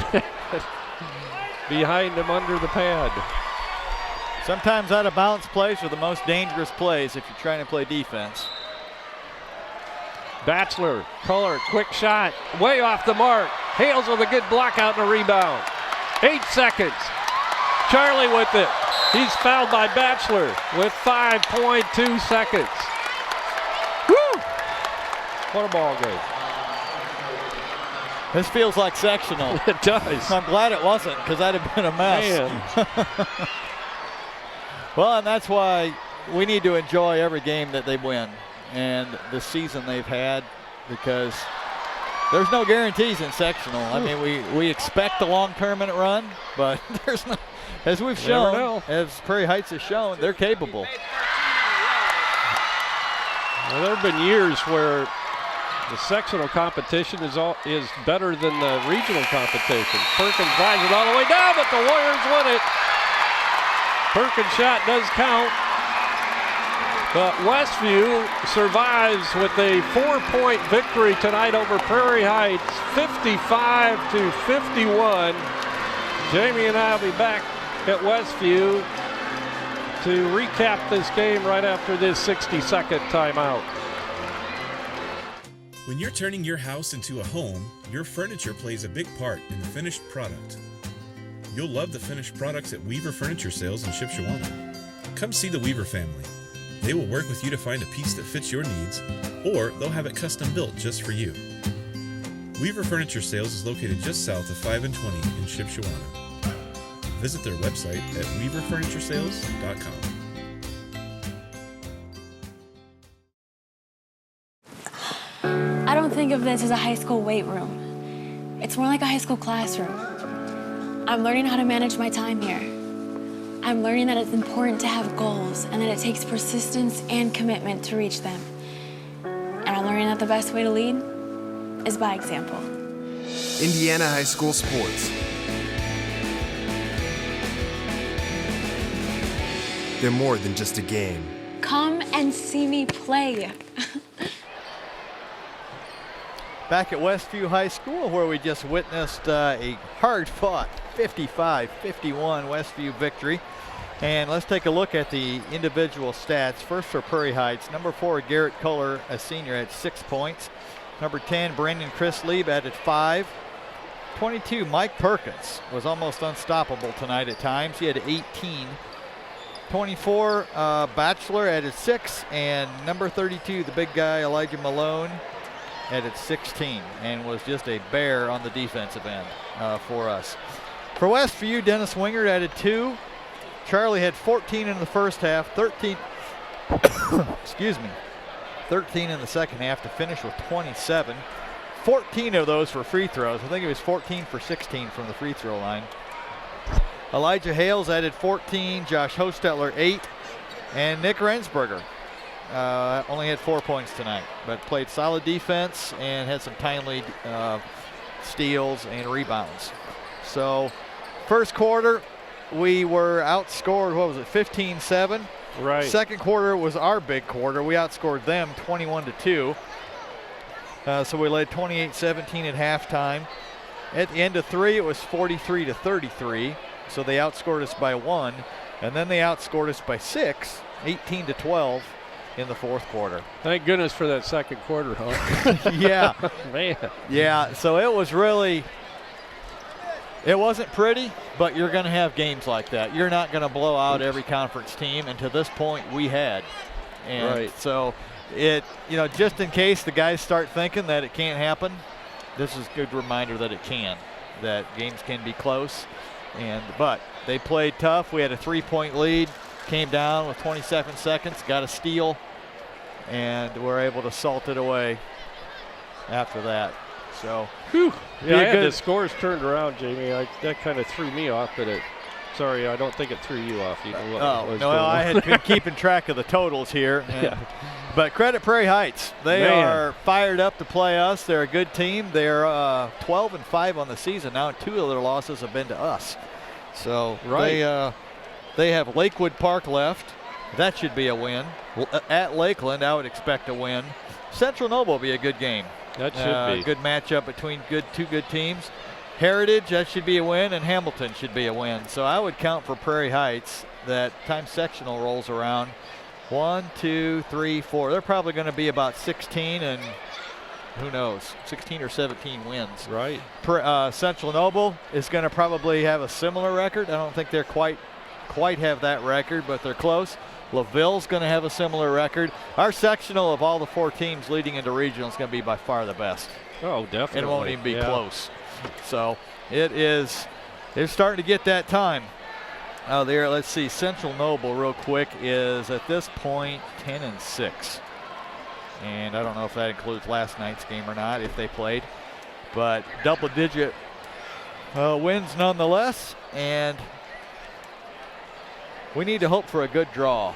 behind him under the pad. Sometimes out of bounds plays are the most dangerous plays if you're trying to play defense. Batchelor, Kohler, quick shot, way off the mark. Hales with a good block out and a rebound. 8 seconds. Charlie with it. He's fouled by Batchelor with 5.2 seconds. Woo! What a ball game. This feels like sectional. It does. I'm glad it wasn't, because that'd have been a mess. Well, and that's why we need to enjoy every game that they win and the season they've had, because there's no guarantees in sectional. I mean, we expect a long tournament run, but there's no, as we've shown, as Prairie Heights has shown, they're capable. Well, there have been years where the sectional competition is better than the regional competition. Perkins drives it all the way down, but the Warriors win it. Perkins' shot does count. But Westview survives with a 4-point victory tonight over Prairie Heights, 55-51. Jamie and I will be back at Westview to recap this game right after this 60-second timeout. When you're turning your house into a home, your furniture plays a big part in the finished product. You'll love the finished products at Weaver Furniture Sales in Shipshewana. Come see the Weaver family. They will work with you to find a piece that fits your needs, or they'll have it custom built just for you. Weaver Furniture Sales is located just south of 5 and 20 in Shipshewana. Visit their website at weaverfurnituresales.com. I don't think of this as a high school weight room. It's more like a high school classroom. I'm learning how to manage my time here. I'm learning that it's important to have goals and that it takes persistence and commitment to reach them. And I'm learning that the best way to lead is by example. Indiana High School Sports. They're more than just a game. Come and see me play. Back at Westview High School, where we just witnessed a hard-fought 55-51 Westview victory. And let's take a look at the individual stats. First for Prairie Heights, number 4, Garrett Kohler, a senior, had 6 points. Number 10, Brandon Chris Lieb, added 5. 22, Mike Perkins was almost unstoppable tonight at times. He had 18. 24, Batchelor added 6. And number 32, the big guy, Elijah Malone, added 16 and was just a bear on the defensive end for us. For Westview, Dennis Wingert added 2. Charlie had 14 in the first half, 13, excuse me, 13 in the second half to finish with 27. 14 of those were free throws. I think it was 14 for 16 from the free throw line. Elijah Hales added 14, Josh Hostetler 8, and Nick Rensberger only had 4 points tonight, but played solid defense and had some timely steals and rebounds. So first quarter, we were outscored, what was it, 15-7? Right. Second quarter was our big quarter. We outscored them 21-2. So we led 28-17 at halftime. At the end of three, it was 43-33. So they outscored us by 1. And then they outscored us by 6, 18-12 in the fourth quarter. Thank goodness for that second quarter, huh? Yeah. Man. Yeah, so it was really, it wasn't pretty, but you're going to have games like that. You're not going to blow out every conference team, and to this point we had. And right. So it, you know, just in case the guys start thinking that it can't happen, this is a good reminder that it can, that games can be close. But they played tough. We had a 3-point lead, came down with 27 seconds, got a steal, and were able to salt it away after that. So, whew. Yeah, I had the scores turned around, Jamie. That kind of threw me off, but sorry, I don't think it threw you off. You know no, I had been keeping track of the totals here. Yeah. But credit Prairie Heights. They are fired up to play us. They're a good team. They're 12-5 on the season now, and 2 of their losses have been to us. So they have Lakewood Park left. That should be a win. At Lakeland, I would expect a win. Central Noble will be a good game. That should be. Good matchup between two good teams. Heritage, that should be a win, and Hamilton should be a win. So I would count for Prairie Heights that time sectional rolls around. 1, 2, 3, 4. They're probably going to be about 16 and who knows, 16 or 17 wins. Right. Central Noble is going to probably have a similar record. I don't think they're quite have that record, but they're close. LaVille's going to have a similar record. Our sectional of all the 4 teams leading into regional is going to be by far the best. Oh, definitely. It won't even be close. So they're starting to get that time. Let's see, Central Noble real quick is at this point 10-6. And I don't know if that includes last night's game or not, if they played. But double-digit wins nonetheless. And we need to hope for a good draw.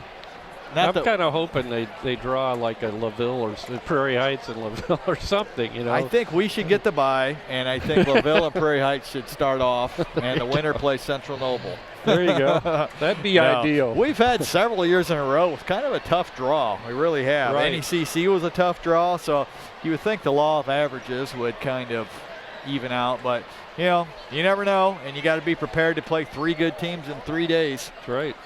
I'm kind of hoping they draw like a LaVille or Prairie Heights and LaVille or something, you know. I think we should get the bye, and I think LaVille and Prairie Heights should start off, and the winner plays Central Noble. There you go. That'd be ideal. We've had several years in a row with kind of a tough draw. We really have. Right. NECC was a tough draw, so you would think the law of averages would kind of even out, but you know, you never know, and you got to be prepared to play 3 good teams in 3 days. That's right.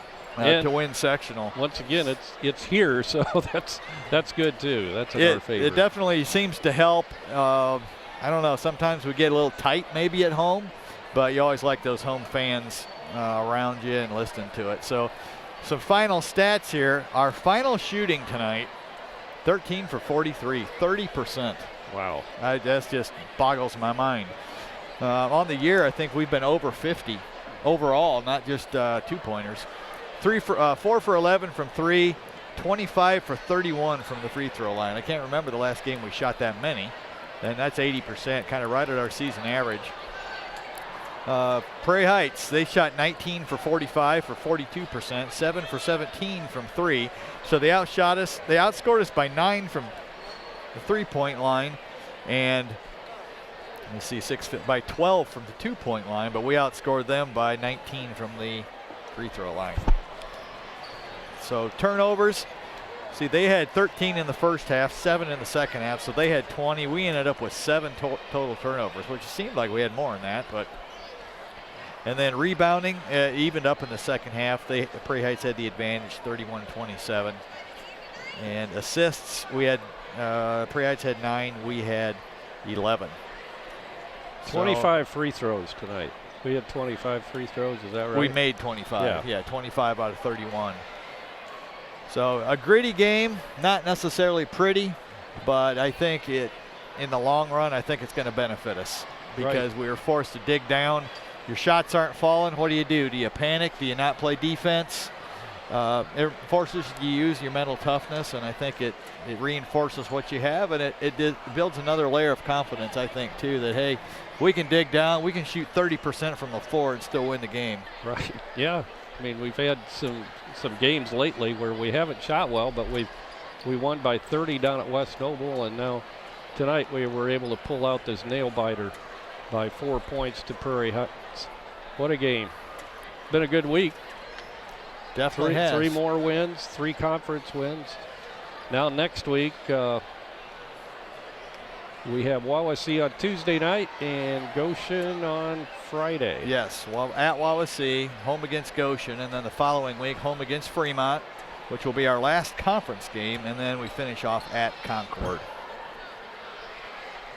To win sectional. Once again, it's here, so that's good too. That's in our favor. It definitely seems to help. I don't know. Sometimes we get a little tight maybe at home, but you always like those home fans around you and listening to it. So some final stats here. Our final shooting tonight, 13 for 43, 30%. Wow. That just boggles my mind. On the year, I think we've been over 50 overall, not just 2-pointers. 4 for 11 from 3, 25 for 31 from the free throw line. I can't remember the last game we shot that many, and that's 80%, kind of right at our season average. Prairie Heights, they shot 19 for 45 for 42%, 7 for 17 from 3. So they outshot us. They outscored us by 9 from the 3-point line, and let me see, by 12 from the 2-point line, but we outscored them by 19 from the free throw line. So turnovers, see, they had 13 in the first half, 7 in the second half, so they had 20. We ended up with 7 total turnovers, which seemed like we had more than that. And then rebounding evened up in the second half. Prairie Heights had the advantage, 31-27. And assists, we had Prairie Heights had 9, we had 11. 25 free throws tonight. We had 25 free throws, is that right? We made 25, yeah 25 out of 31. So a gritty game, not necessarily pretty, but I think in the long run, I think it's going to benefit us because we were forced to dig down. Your shots aren't falling. What do? Do you panic? Do you not play defense? It forces you to use your mental toughness, and I think it reinforces what you have, and it builds another layer of confidence, I think, too, that, hey, we can dig down, we can shoot 30% from the floor and still win the game. Right, yeah. I mean, we've had some games lately where we haven't shot well, but we won by 30 down at West Noble, and now tonight we were able to pull out this nail-biter by 4 points to Prairie Heights. What a game. Been a good week. Definitely has. 3 more wins, 3 conference wins. Now next week, we have Wawasee on Tuesday night and Goshen on Friday. Yes, at Wawasee, home against Goshen, and then the following week, home against Fremont, which will be our last conference game, and then we finish off at Concord.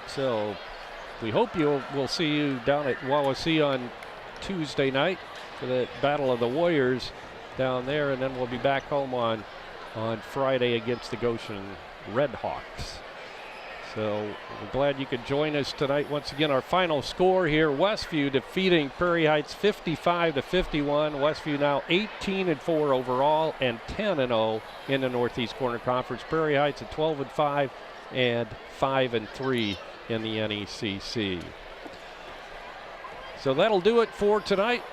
So we hope we'll see you down at Wawasee on Tuesday night for the Battle of the Warriors down there, and then we'll be back home on Friday against the Goshen Redhawks. So we're glad you could join us tonight. Once again, our final score here, Westview defeating Prairie Heights 55-51. Westview now 18-4 overall and 10-0 in the Northeast Corner Conference. Prairie Heights at 12-5 and 5-3 in the NECC. So that'll do it for tonight.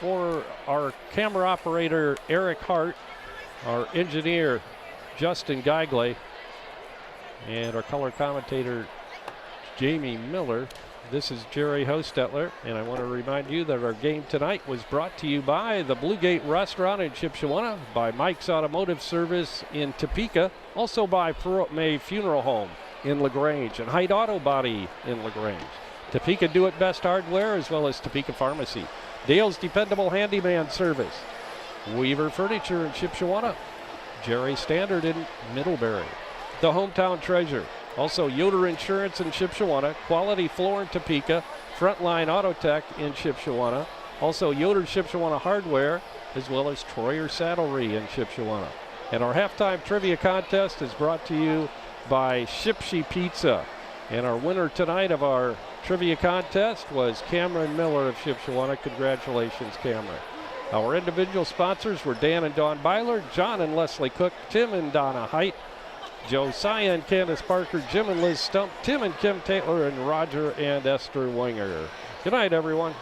For our camera operator, Eric Hart, our engineer, Justin Geigley, and our color commentator, Jamie Miller, this is Jerry Hostetler, and I want to remind you that our game tonight was brought to you by the Blue Gate Restaurant in Shipshewana, by Mike's Automotive Service in Topeka, also by May Funeral Home in LaGrange, and Height Auto Body in LaGrange. Topeka Do It Best Hardware, as well as Topeka Pharmacy. Dale's Dependable Handyman Service. Weaver Furniture in Shipshewana. Jerry Standard in Middlebury. The Hometown Treasure. Also Yoder Insurance in Shipshewana. Quality Floor in Topeka. Frontline Auto Tech in Shipshewana. Also Yoder Shipshewana Hardware, as well as Troyer Saddlery in Shipshewana. And our halftime trivia contest is brought to you by Shipshe Pizza. And our winner tonight of our trivia contest was Cameron Miller of Shipshewana. Congratulations, Cameron. Our individual sponsors were Dan and Dawn Byler, John and Leslie Cook, Tim and Donna Height, Josiah and Candace Parker, Jim and Liz Stump, Tim and Kim Taylor, and Roger and Esther Winger. Good night, everyone.